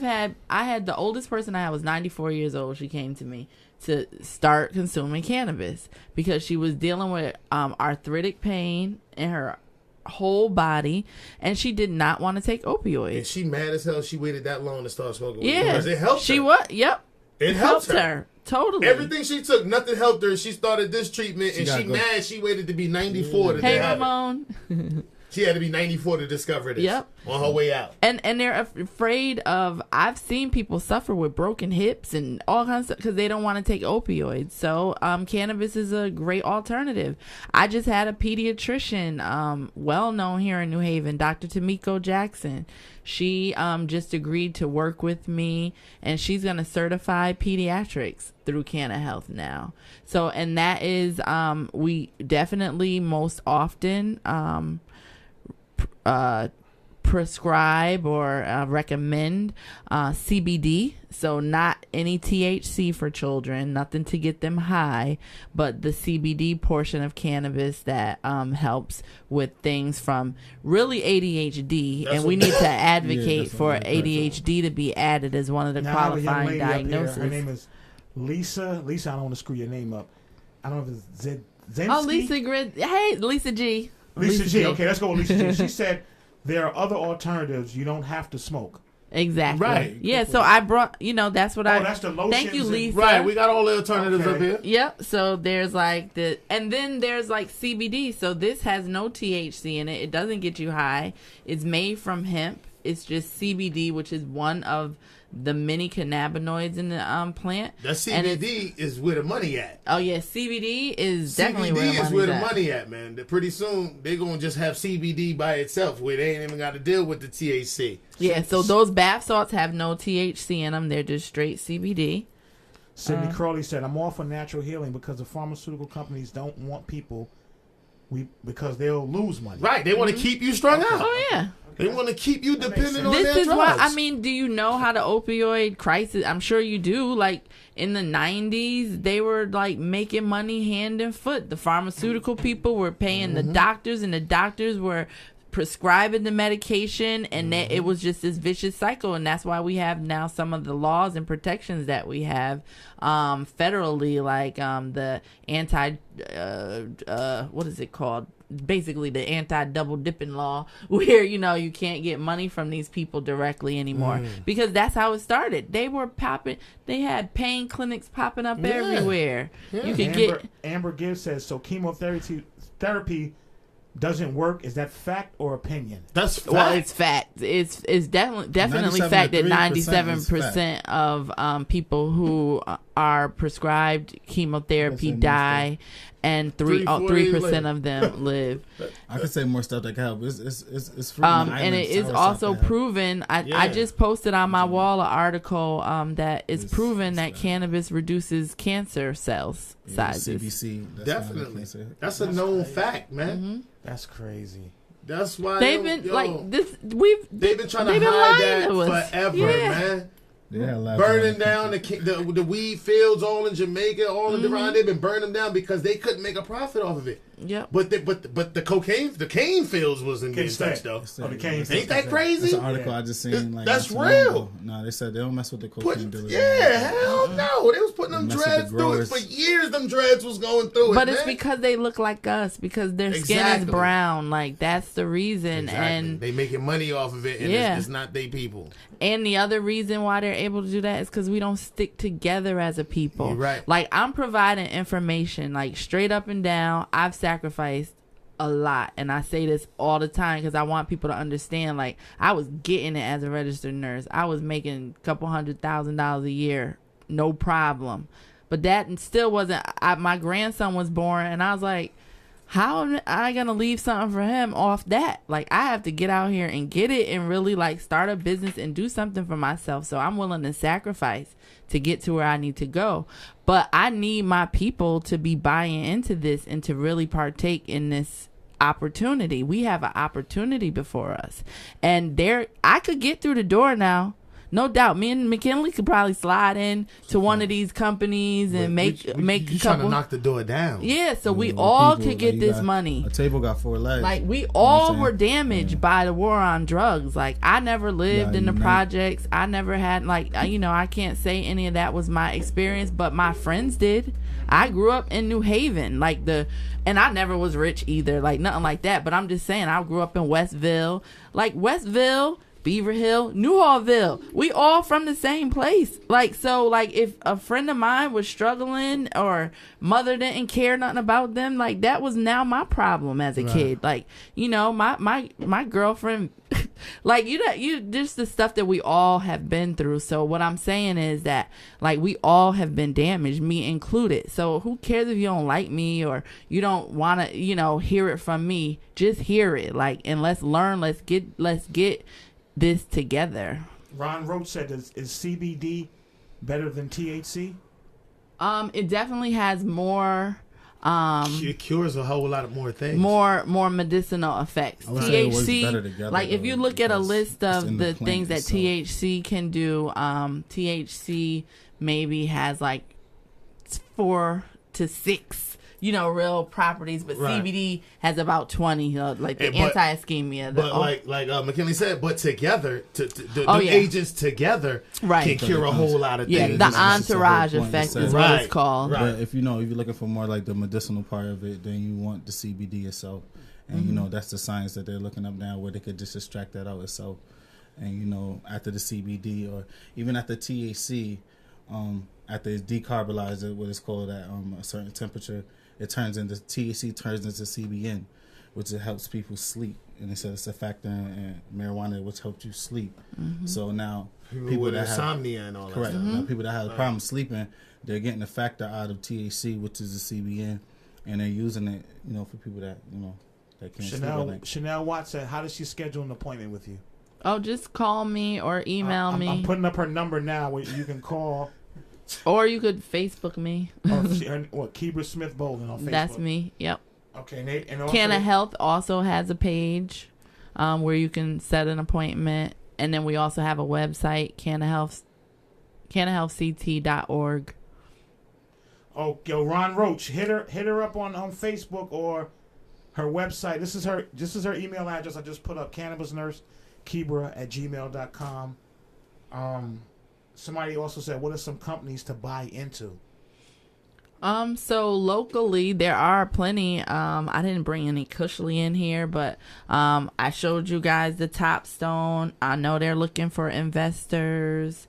had the oldest person I had was 94 years old. She came to me to start consuming cannabis because she was dealing with arthritic pain in her whole body and she did not want to take And opioids. she mad as hell she waited that long to start smoking weed. Yeah, Because it helped she her. was. Yep, It helped her. her totally. Everything she took, nothing helped her. She started this treatment, and gotta she go. mad she waited to be 94 to Hey have it. Ramon. She had to be 94 to discover this. Yep. On her way out. And they're afraid of. I've seen people suffer with broken hips and all kinds of stuff because they don't want to take opioids. So cannabis is a great alternative. I just had a pediatrician, well known here in New Haven, Dr. Tamiko Jackson. She just agreed to work with me, and she's going to certify pediatrics through Canna Health now. So, and that is we definitely most often prescribe or recommend CBD, so not any THC for children, nothing to get them high, but the CBD portion of cannabis that helps with things from really ADHD, That's and we what- need to advocate that's for what I'm ADHD to be added as one of the now I have a young qualifying lady up here. diagnoses. Her name is Lisa. Lisa, I don't want to screw your name up. I don't know if it's Zensky. Oh, Lisa Grid. Hey, Lisa G. Lisa G. Okay, let's go with Lisa G. She said there are other alternatives. You don't have to smoke. Exactly. Right. Yeah. So I brought. That's what I. that's the lotions Thank you, and- Lisa. Right, we got all the alternatives Okay. up here. Yep. So there's like and then there's like CBD. So this has no THC in it. It doesn't get you high. It's made from hemp. It's just CBD, which is one of the many cannabinoids in the plant. That And CBD is where the money at. Oh yeah, CBD is definitely CBD where is where the at. money at, man. Pretty soon they're gonna just have CBD by itself, where they ain't even got to deal with the THC. Yeah. So those bath salts have no THC in them. They're just straight CBD. Sidney Crawley said, I'm all for natural healing because the pharmaceutical companies don't want people because they'll lose money. Right, they want to keep you strung out. Oh yeah. They want to keep you dependent on This their is drugs. why, I mean, do you know how the opioid crisis, I'm sure you do, like in the 90s, they were like making money hand and foot. The pharmaceutical people were paying the doctors, and the doctors were prescribing the medication, and that it was just this vicious cycle. And that's why we have now some of the laws and protections that we have federally, like the what is it called? Basically the anti-double dipping law, where you can't get money from these people directly anymore, because that's how it started. They were popping, they had pain clinics popping up everywhere. You could Amber Gibbs says, so chemotherapy doesn't work. Is that fact or opinion? That's fact. Well, it's fact. It's definitely fact that 97% of people who are prescribed chemotherapy die, and 3% of them live. I could say more stuff that can help. It's free. And it is also proven. I just posted on my wall an article that it's proven that cannabis reduces cancer cells sizes. CBC, Definitely, that's a known fact, man. That's crazy. That's why They've been like this. They've been trying to hide that forever, man. Burning down the weed fields all in Jamaica, all in Iran. They've been burning them down because they couldn't make a profit off of it. Yep. But the cane fields wasn't being touched though. The cane. Ain't that crazy? That's an article I just seen. Like, that's real. No, they said they don't mess with the cocaine dealers. Hell no. They was putting them dreads through it for years. Them dreads was going through it. But it's because they look like us, because their skin is brown. Like, that's the reason. Exactly. And they making money off of it, and it's not they people. And the other reason why they're able to do that is because we don't stick together as a people. You're right. Like, I'm providing information, like, straight up and down. I've sacrificed a lot, and I say this all the time because I want people to understand. Like, I was getting it as a registered nurse. I was making a couple $100,000 a year, no problem. But that still wasn't. My grandson was born, and I was like, how am I gonna leave something for him off that? Like, I have to get out here and get it and really like start a business and do something for myself. So I'm willing to sacrifice to get to where I need to go. But I need my people to be buying into this and to really partake in this opportunity. We have an opportunity before us, and I could get through the door now. No doubt, me and McKinley could probably slide in to one of these companies and make a couple. Trying to knock the door down. Yeah, so we all could get this money. A table got 4 legs. Like, we all were damaged by the war on drugs. Like, I never lived in the projects. I never had, like, I can't say any of that was my experience, but my friends did. I grew up in New Haven, and I never was rich either, like nothing like that. But I'm just saying, I grew up in Westville, Beaver Hill, Newhallville. We all from the same place. Like, so, like, if a friend of mine was struggling or mother didn't care nothing about them, like, that was now my problem as a kid. Like, my girlfriend, like, you just the stuff that we all have been through. So what I'm saying is that, like, we all have been damaged, me included. So who cares if you don't like me or you don't want to, hear it from me? Just hear it. Like, and let's learn. Let's get this together. Ron Roach said, is CBD better than THC? It definitely has more. It cures a whole lot of more things. More medicinal effects. THC, like, if you look at a list of the things that THC can do, THC maybe has like 4 to 6. Real properties, but CBD has about 20, like the anti-ischemia. But like McKinley said, but together, the agents together can cure a whole lot of things. Yeah, the entourage effect is what it's called. Right. But if you're looking for more like the medicinal part of it, then you want the CBD itself. And, that's the science that they're looking up now, where they could just extract that out itself. And, after the CBD or even at the THC, after it's decarbonized, what it's called at a certain temperature, THC turns into CBN, which it helps people sleep. And it says it's a factor in marijuana which helps you sleep. So now people with that insomnia and all that stuff. Now people that have a problem sleeping, they're getting a factor out of THC, which is the CBN, and they're using it, for people that that can't sleep. Chanel Watts said, "How does she schedule an appointment with you?" Oh, just call me or email me. I'm putting up her number now where you can call. Or you could Facebook me. Kebra Smith Bolden on Facebook. That's me. Yep. Okay, Nate. And also, Canna Health also has a page where you can set an appointment, and then we also have a website, cannahealthct.org. Oh, yo, Ron Roach, hit her up on Facebook or Her website. This is her email address. I just put up cannabisnurse.kebra@gmail.com. Somebody also said, what are some companies to buy into? So locally there are plenty. I didn't bring any Cushley in here, but I showed you guys the Topstone. I know they're looking for investors.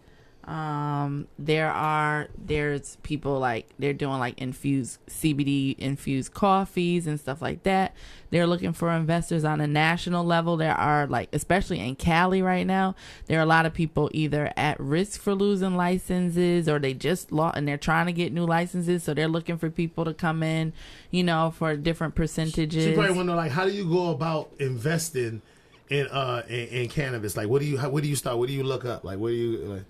There's people like they're doing like infused CBD infused coffees and stuff like that. They're looking for investors on a national level. There are like, especially in Cali right now, there are a lot of people either at risk for losing licenses or they just lost and they're trying to get new licenses. So they're looking for people to come in, you know, for different percentages. She probably wonder like, how do you go about investing in cannabis? Like, where do you start? What do you look up? Like, what do you like?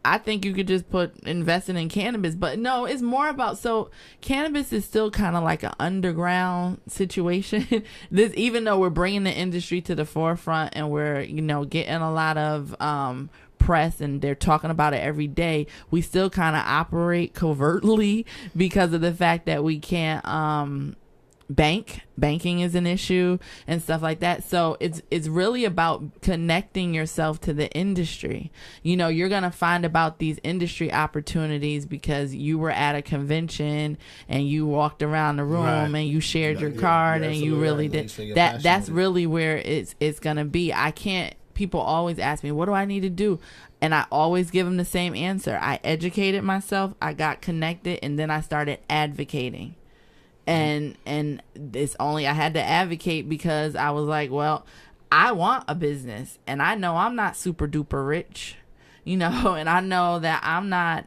I think you could just put investing in cannabis, but no, it's more about, so cannabis is still kind of like an underground situation. This, even though we're bringing the industry to the forefront and we're, you know, getting a lot of, press and they're talking about it every day, we still kind of operate covertly because of the fact that we can't, banking is an issue and stuff like that. So it's really about connecting yourself to the industry. You know, you're gonna find about these industry opportunities because you were at a convention and you walked around the room and you shared your card and you really did that. That's really where it's gonna be. People always ask me, what do I need to do? And I always give them the same answer. I educated myself, I got connected, and then I started advocating. And it's only I had to advocate because I was like, well, I want a business and I know I'm not super duper rich, you know, and I know that I'm not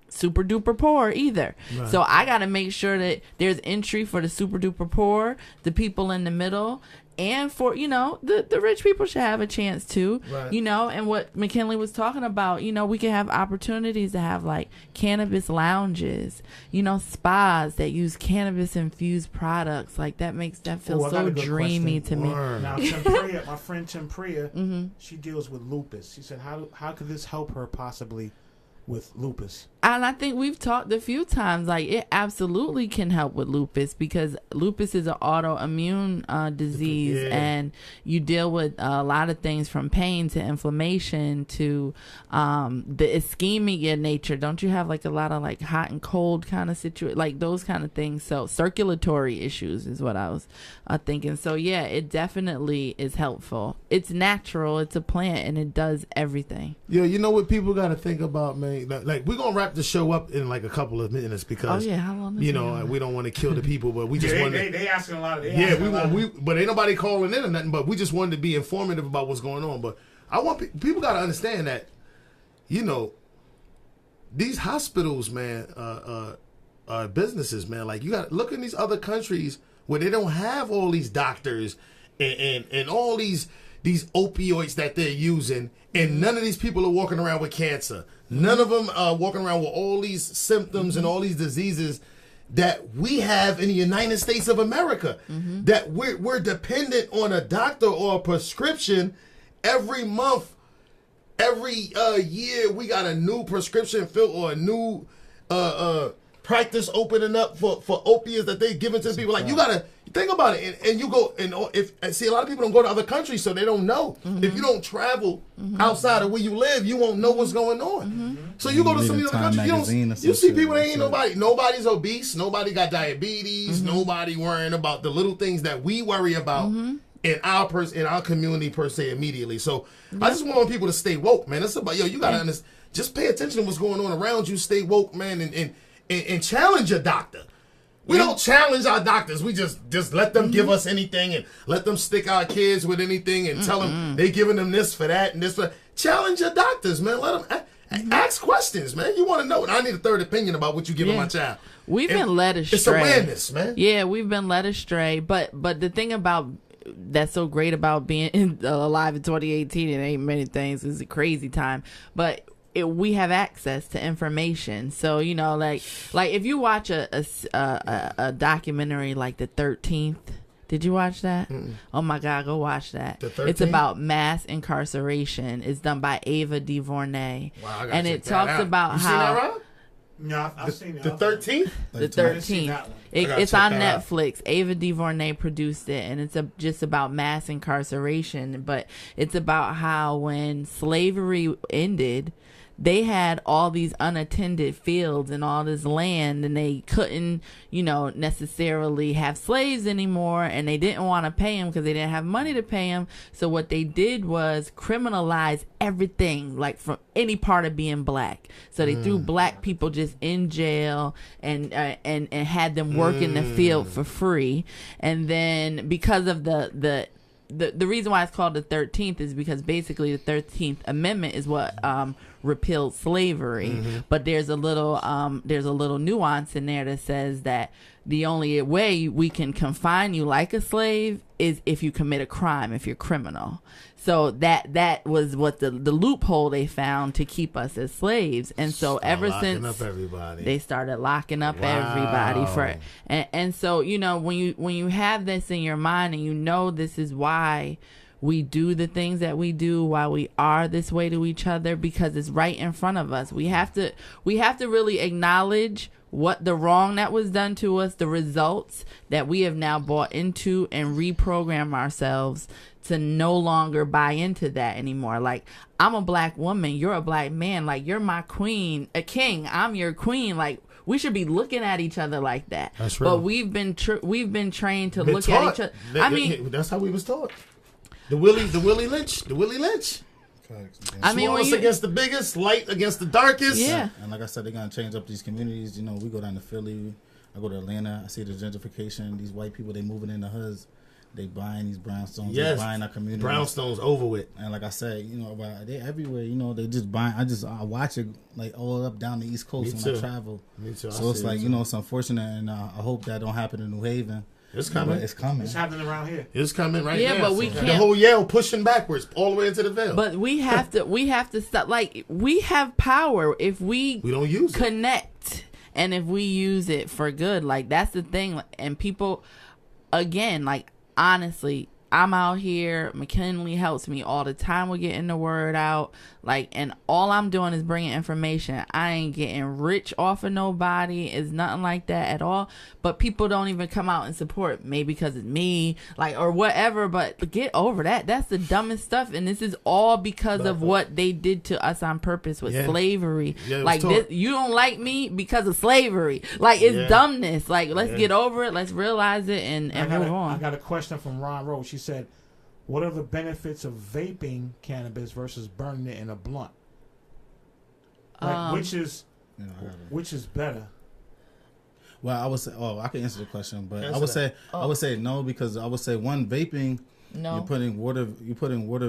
super duper poor either. Right. So I got to make sure that there's entry for the super duper poor, the people in the middle, and for, you know, the rich people should have a chance too, you know. And what McKinley was talking about, you know, we can have opportunities to have like cannabis lounges, you know, spas that use cannabis infused products. Like that feel so dreamy to me. Now, Priya, my friend Tim Priya, she deals with lupus. She said, how could this help her possibly with lupus? And I think we've talked a few times, like it absolutely can help with lupus because lupus is an autoimmune disease, and you deal with a lot of things from pain to inflammation to the ischemia nature. Don't you have like a lot of like hot and cold kind of situation, like those kind of things? So circulatory issues is what I was thinking. So yeah, it definitely is helpful. It's natural, it's a plant, and it does everything. Yeah, you know what people got to think about, man? Like we're gonna wrap the show up in like a couple of minutes because how long you know we don't want to kill the people, but we just want they asking a lot of but ain't nobody calling in or nothing, but we just wanted to be informative about what's going on. But I want people got to understand that, you know, these hospitals, man, businesses, man, like you got to look in these other countries where they don't have all these doctors and all these opioids that they're using, and none of these people are walking around with cancer. None of them are walking around with all these symptoms and all these diseases that we have in the United States of America. That we're dependent on a doctor or a prescription every month, every year. We got a new prescription fill or a new practice opening up for opiates that they giving to people. Like you gotta think about it, and you go and see a lot of people don't go to other countries, so they don't know. If you don't travel outside of where you live, you won't know what's going on. So you go to some of the other countries, you see people that ain't nobody's obese, nobody got diabetes, nobody worrying about the little things that we worry about in our community per se immediately. So I just want people to stay woke, man. It's about you gotta understand, just pay attention to what's going on around you, stay woke, man, and challenge your doctor. We don't challenge our doctors. We just let them give us anything and let them stick our kids with anything and tell them they giving them this for that and this for that. Challenge your doctors, man. Let them ask questions, man. You want to know. And I need a third opinion about what you giving my child. We've been led astray. It's awareness, man. Yeah, we've been led astray. But the thing about that's so great about being alive in 2018, it ain't many things. It's a crazy time. But we have access to information, so you know, like if you watch a documentary like The 13th, did you watch that? Oh my God, go watch that. The 13th? It's about mass incarceration. It's done by Ava DuVernay. Wow, and it talks about you how. Seen that, Rob? No, I've seen it. The 13th? The I didn't see 13th. that one. It's check on that out. Netflix. Ava DuVernay produced it, and it's just about mass incarceration. But it's about how when slavery ended, they had all these unattended fields and all this land, and they couldn't, necessarily have slaves anymore, and they didn't want to pay them because they didn't have money to pay them. So what they did was criminalize everything, like from any part of being black. So they threw black people just in jail and had them work in the field for free. And then because of the reason why it's called the 13th is because basically the 13th Amendment is what repealed slavery. But there's a little nuance in there that says that the only way we can confine you like a slave is if you commit a crime, if you're criminal. So that was what the loophole they found to keep us as slaves. And so ever since up everybody. they started locking up everybody for it. And so, when you have this in your mind and this is why we do the things that we do, why we are this way to each other, because it's right in front of us. We have to really acknowledge what the wrong that was done to us, the results that we have now bought into, and reprogram ourselves to no longer buy into that anymore. Like, I'm a black woman, you're a black man, like, you're my queen, a king, I'm your queen. Like, we should be looking at each other like that. That's real. But we've been trained to look at each other. That's how we was taught. The Willie Lynch. I mean, Smallest against the biggest, light against the darkest. Yeah. And like I said, they're gonna change up these communities. We go down to Philly, I go to Atlanta, I see the gentrification. These white people, they moving in the hoods, they buying these brownstones, they buying our communities. Brownstones over with. And like I said, they everywhere. They just buying. I watch it like all up down the East Coast when I travel. Me too. So it's like it's unfortunate, and I hope that don't happen in New Haven. It's coming. But it's coming. It's happening around here. It's coming right now. Yeah, but we can't. The whole Yale pushing backwards all the way into the Vale. But we have to stop. Like, we have power if we don't use connect and if we use it for good. Like, that's the thing. And people, again, like, honestly, I'm out here. McKinley helps me all the time with getting the word out. Like, and all I'm doing is bringing information. I ain't getting rich off of nobody. It's nothing like that at all. But people don't even come out and support. Maybe because it's me, like, or whatever. But get over that. That's the dumbest stuff. And this is all because of what they did to us on purpose with slavery. Yeah, like, you don't like me because of slavery. Like, it's dumbness. Like, let's get over it. Let's realize it and move on. I got a question from Ron Rose. She said, what are the benefits of vaping cannabis versus burning it in a blunt? Like, which is better? Well, I would say, I can answer the question, but I would say no, because I would say one, vaping, you're putting water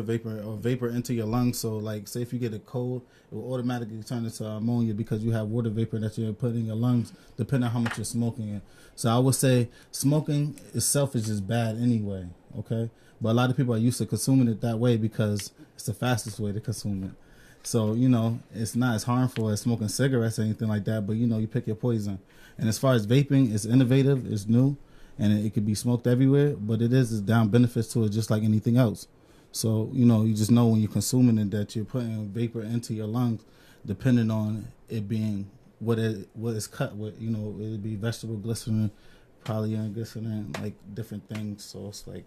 vapor into your lungs. So like, say if you get a cold, it will automatically turn into ammonia because you have water vapor that you're putting in your lungs, depending on how much you're smoking it. So I would say smoking itself is just bad anyway. Okay. But a lot of people are used to consuming it that way because it's the fastest way to consume it. So, it's not as harmful as smoking cigarettes or anything like that, but, you pick your poison. And as far as vaping, it's innovative, it's new, and it could be smoked everywhere, but it's down benefits to it just like anything else. So, you just know when you're consuming it that you're putting vapor into your lungs, depending on it being what it's cut with. It'd be vegetable glycerin, polyglycerin, like different things. So it's like,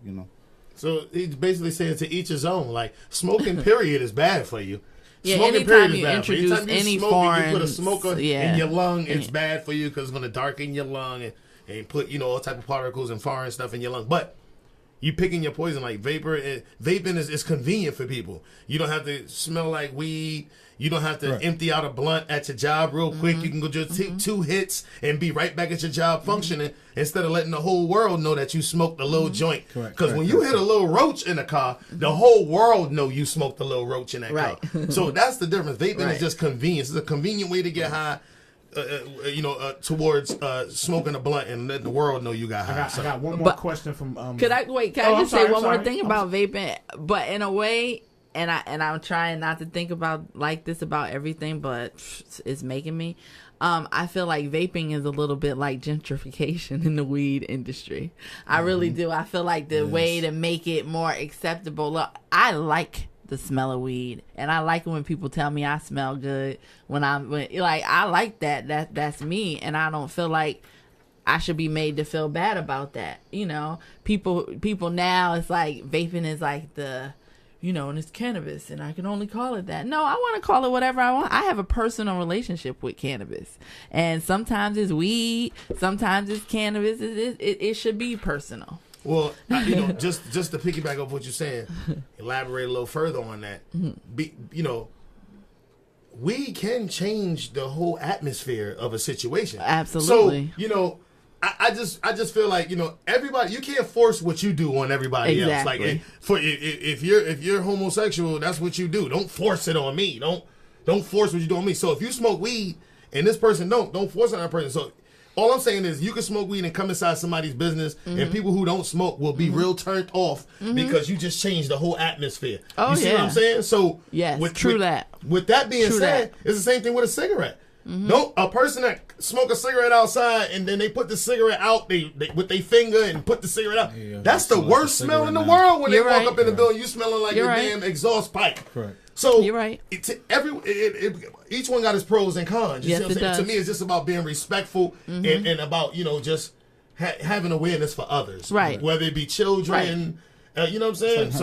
So he's basically saying to each his own. Like, smoking period is bad for you. Yeah, smoking anytime you bad introduce anytime you any smoke foreign, you put a smoker in your lung, it's bad for you because it's going to darken your lung and put all type of particles and foreign stuff in your lung. But you picking your poison like vaping is convenient for people. You don't have to smell like weed. You don't have to empty out a blunt at your job real quick. You can go just take 2 hits and be right back at your job functioning instead of letting the whole world know that you smoked a little joint. Because when you hit a little roach in a car, the whole world know you smoked a little roach in that car. So that's the difference. Vaping is just convenience. It's a convenient way to get high. Towards smoking a blunt and letting the world know you got high. I got one more question from. Can I just say one more thing about vaping? But in a way, and I'm trying not to think about like this about everything, but it's making me. I feel like vaping is a little bit like gentrification in the weed industry. I really do. I feel like the way to make it more acceptable. Look, I like the smell of weed, and I like it when people tell me I smell good. I like that. That's me, and I don't feel like I should be made to feel bad about that. You know, people now, it's like vaping is like and it's cannabis, and I can only call it that. No, I want to call it whatever I want. I have a personal relationship with cannabis, and sometimes it's weed, sometimes it's cannabis. It should be personal. Well, just to piggyback off what you're saying, elaborate a little further on that. We can change the whole atmosphere of a situation. Absolutely. So, I just feel like, everybody, you can't force what you do on everybody else. Like, if you're homosexual, that's what you do. Don't force it on me. Don't force what you do on me. So if you smoke weed and this person don't force it on that person. So all I'm saying is you can smoke weed and come inside somebody's business, and people who don't smoke will be real turned off because you just changed the whole atmosphere. You see what I'm saying? So yes, that. With that being said, it's the same thing with a cigarette. Don't a person that smoke a cigarette outside and then they put the cigarette out they with their finger and put the cigarette out. That's the worst smell in the world when they walk up in the building. You smelling like your damn exhaust pipe. Correct. So you're right. Each one got its pros and cons. You see what I'm saying? Does. To me, it's just about being respectful and about just having awareness for others. Right. Whether it be children. You know what I'm saying? It's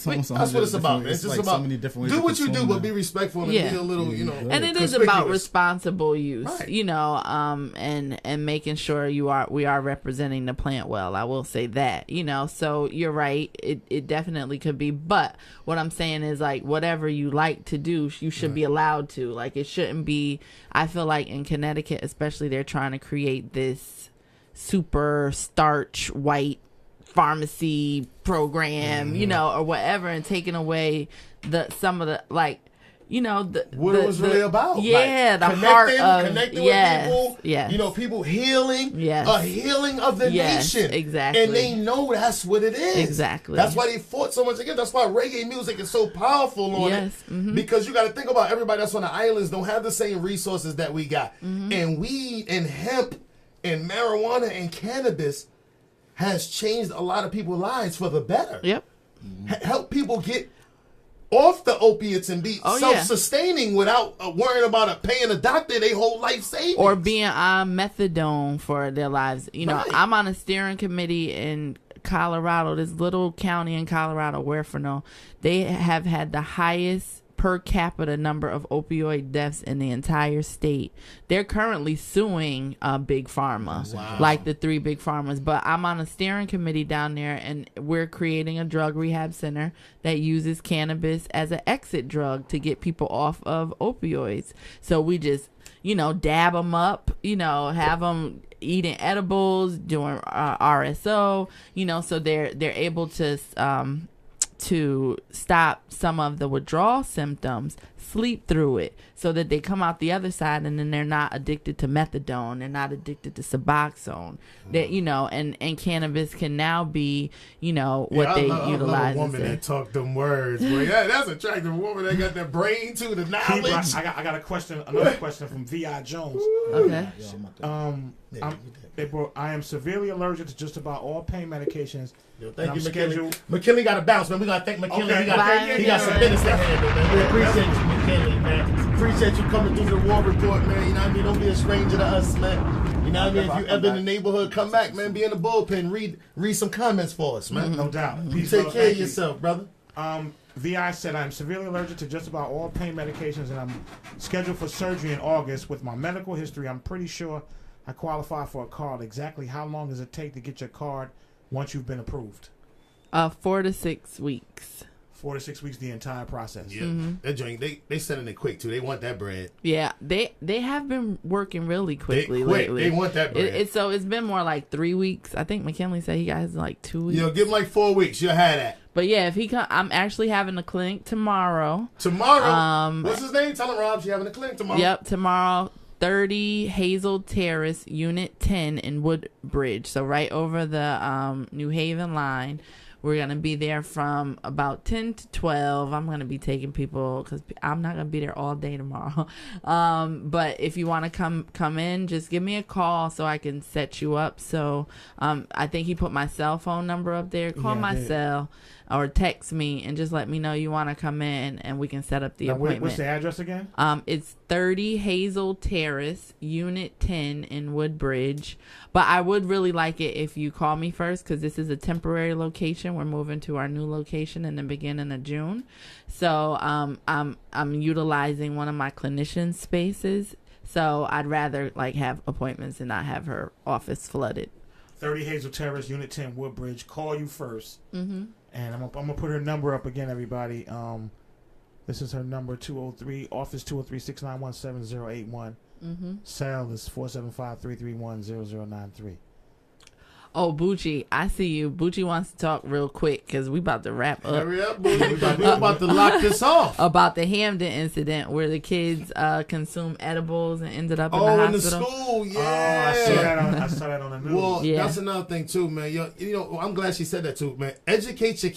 that's what it's about, man. It's just about so many different ways do of what you do, consuming but it. be respectful and be a little, And it is about responsible use, right. and making sure we are representing the plant well. I will say that, so you're right. It definitely could be, but what I'm saying is like whatever you like to do, you should be allowed to. Like it shouldn't be. I feel like in Connecticut, especially, they're trying to create this super starch white pharmacy program, or whatever, and taking away some of the what it was really about. Yeah, like, the heart of connecting with people. Yes. People healing. Yes. A healing of the nation. Exactly. And they know that's what it is. Exactly. That's why they fought so much against. That's why reggae music is so powerful on it. Because you got to think about everybody that's on the islands don't have the same resources that we got. And weed and hemp and marijuana and cannabis has changed a lot of people's lives for the better. Yep. Help people get off the opiates and be self-sustaining without worrying about paying a doctor their whole life savings. Or being on methadone for their lives. Right. I'm on a steering committee in Colorado, this little county in Colorado, Huerfano. They have had the highest per capita number of opioid deaths in the entire state. They're currently suing big pharma, like the 3 big pharmas. But I'm on a steering committee down there, and we're creating a drug rehab center that uses cannabis as an exit drug to get people off of opioids. So we just, dab them up, have them eating edibles, doing RSO, so they're able to stop some of the withdrawal symptoms, sleep through it, so that they come out the other side, and then they're not addicted to methadone, they're not addicted to Suboxone. That and cannabis can now be what they utilize. A woman that talk them words. Boy, that's attractive. A woman that got that brain too, the knowledge. I got a question. Another question from Vi Jones. Okay. I am severely allergic to just about all pain medications. Thank you, McKinley. McKinley got to bounce, man. We got to thank McKinley. Okay. He got some business to handle, man. We appreciate you, McKinley, man. Appreciate you coming through the war report, man. You know what I mean? Don't be a stranger to us, man. You know what I mean? If you ever in the neighborhood, come back, man. Be in the bullpen. Read some comments for us, man. No doubt. Peace, take care of yourself, brother. VI said, I'm severely allergic to just about all pain medications, and I'm scheduled for surgery in August. With my medical history, I'm pretty sure I qualify for a card. Exactly how long does it take to get your card once you've been approved? 4 to 6 weeks. 4 to 6 weeks, the entire process. Yeah, that joint, they sending it quick too. They want that bread. Yeah, they have been working really quickly lately. They want that bread. So it's been more like 3 weeks. I think McKinley said he got his like 2 weeks. Give him like 4 weeks. You'll have that. But yeah, if he come, I'm actually having a clinic tomorrow. What's his name? Tell him, Rob. She's having a clinic tomorrow. Yep, tomorrow. 30 Hazel Terrace, Unit 10 in Woodbridge. So right over the New Haven line. We're going to be there from about 10 to 12. I'm going to be taking people because I'm not going to be there all day tomorrow. But if you want to come in, just give me a call so I can set you up. So I think he put my cell phone number up there. Call my cell. or text me and just let me know you want to come in, and we can set up the appointment. What's the address again? It's 30 Hazel Terrace, Unit 10 in Woodbridge. But I would really like it if you call me first, because this is a temporary location. We're moving to our new location in the beginning of June. So I'm utilizing one of my clinician spaces. So I'd rather like have appointments and not have her office flooded. 30 Hazel Terrace, Unit 10, Woodbridge. Call you first. Mm-hmm. And I'm gonna put her number up again, everybody. This is her number, 203, office 203-691-7081. Mm-hmm. Cell is 475-331-0093. Oh, Bucci, I see you. Bucci wants to talk real quick because we about to wrap up. Hurry up, boo. We about to lock this off. About the Hamden incident where the kids consumed edibles and ended up in the hospital. In the school, yeah. Oh, I saw that on the news. Well, Yeah. that's another thing too, man. You know, I'm glad she said that too, man. Educate your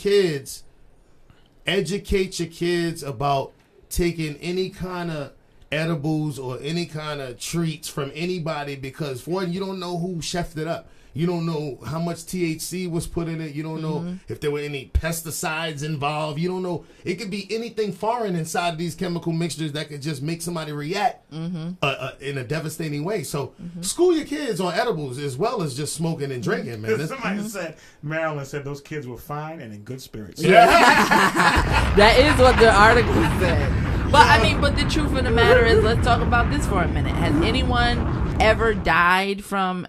kids about taking any kind of edibles or any kind of treats from anybody, because for one, you don't know who chefed it up. You don't know how much THC was put in it. You don't know if there were any pesticides involved. You don't know. It could be anything foreign inside of these chemical mixtures that could just make somebody react in a devastating way. So school your kids on edibles as well as just smoking and drinking, man. Somebody said, Marilyn said those kids were fine and in good spirits. That is what the article said. But I mean, but the truth of the matter is, let's talk about this for a minute. Has anyone ever died from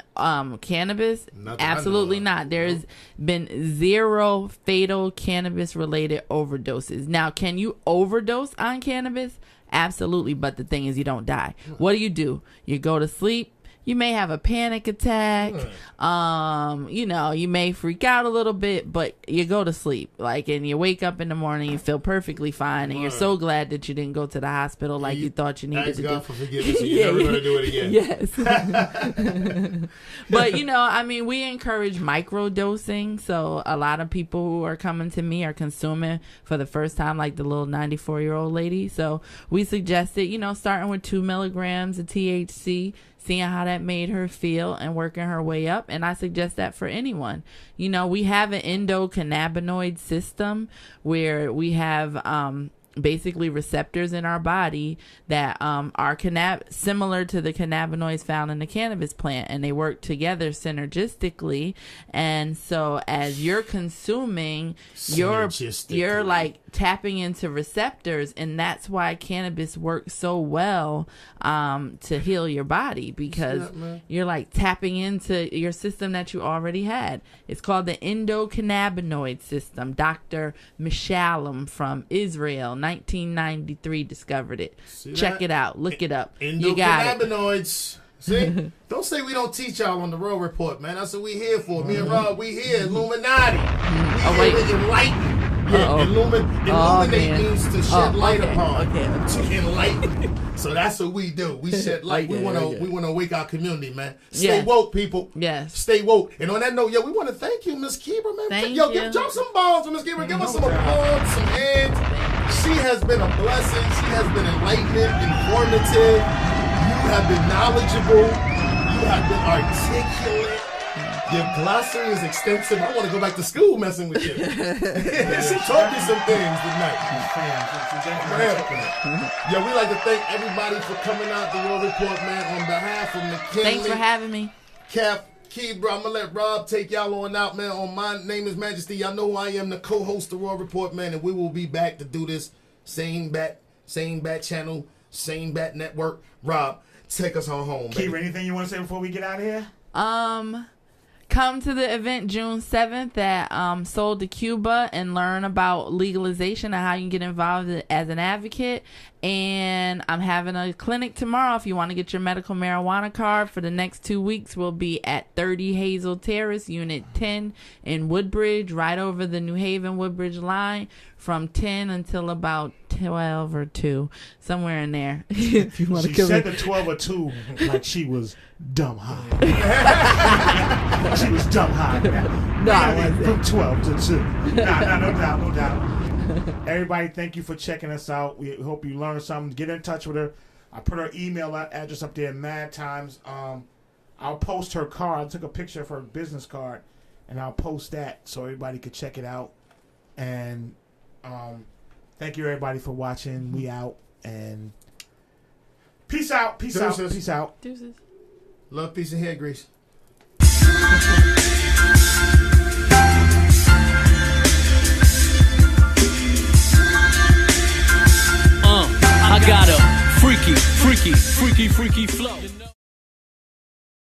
cannabis? Absolutely not. There's been 0 fatal cannabis related overdoses. Now, can you overdose on cannabis? Absolutely, but the thing is, you don't die. What do? You go to sleep. You may have a panic attack. You know, you may freak out a little bit, but you go to sleep. Like, and you wake up in the morning, you feel perfectly fine, and you're so glad that you didn't go to the hospital like you thought you needed to do. Thank God for forgiveness. You're never going to do it again. Yes. But, you know, I mean, we encourage microdosing. So a lot of people who are coming to me are consuming for the first time, like the little 94-year-old lady. So we suggested, you know, starting with 2 milligrams of THC, seeing how that made her feel and working her way up. And I suggest that for anyone. You know, we have an endocannabinoid system where we have basically receptors in our body that are similar to the cannabinoids found in the cannabis plant, and they work together synergistically. And so as you're consuming, you're like tapping into receptors, and that's why cannabis works so well to heal your body, because you're like tapping into your system that you already had. It's called the endocannabinoid system. Dr. Mishalem from Israel, 1993, discovered it. Check it out. Look it up. You got it. Endocannabinoids. See? Don't say we don't teach y'all on the Road Report, man. That's what we here for. Me and Rob, we here. Illuminati. We here to enlighten. Yeah, illuminate means to shed light upon. To enlighten. So that's what we do. We shed light. We wanna wake our community, man. Stay woke, people. Yes. Stay woke. And on that note, we want to thank you, Miss Kebra, man. Thank you. Drop some bombs for Miss Kebra. Give us some applause, some hands. She has been a blessing. She has been enlightening, informative. You have been knowledgeable. You have been articulate. Your glossary is extensive. I want to go back to school messing with you. She taught me some things tonight. Yeah, we like to thank everybody for coming out the Road Report, man, on behalf of McKinley. Thanks for having me. Cap, Kebra, I'm going to let Rob take y'all on out, man. On my name is Majesty. Y'all know who I am, the co-host of the Road Report, man, and we will be back to do this same bat channel, same bat network. Rob, take us on home, baby. Kebra, anything you want to say before we get out of here? Come to the event June 7th at Sold to Cuba and learn about legalization and how you can get involved as an advocate. And I'm having a clinic tomorrow. If you want to get your medical marijuana card for the next 2 weeks, we'll be at 30 Hazel Terrace, Unit 10 in Woodbridge, right over the New Haven Woodbridge line, from 10 until about 12 or 2, somewhere in there. If you want to said the 12 or 2 like she was dumb high. She was dumb high. No, I wasn't. From 12 to 2. No doubt. Everybody, thank you for checking us out. We hope you learned something. Get in touch with her. I put her email address up there mad times. I'll post her card. I took a picture of her business card, and I'll post that so everybody could check it out. And thank you everybody for watching. We out and peace out. Peace out. Deuces. Peace out. Deuces. Love, peace, and hair grease.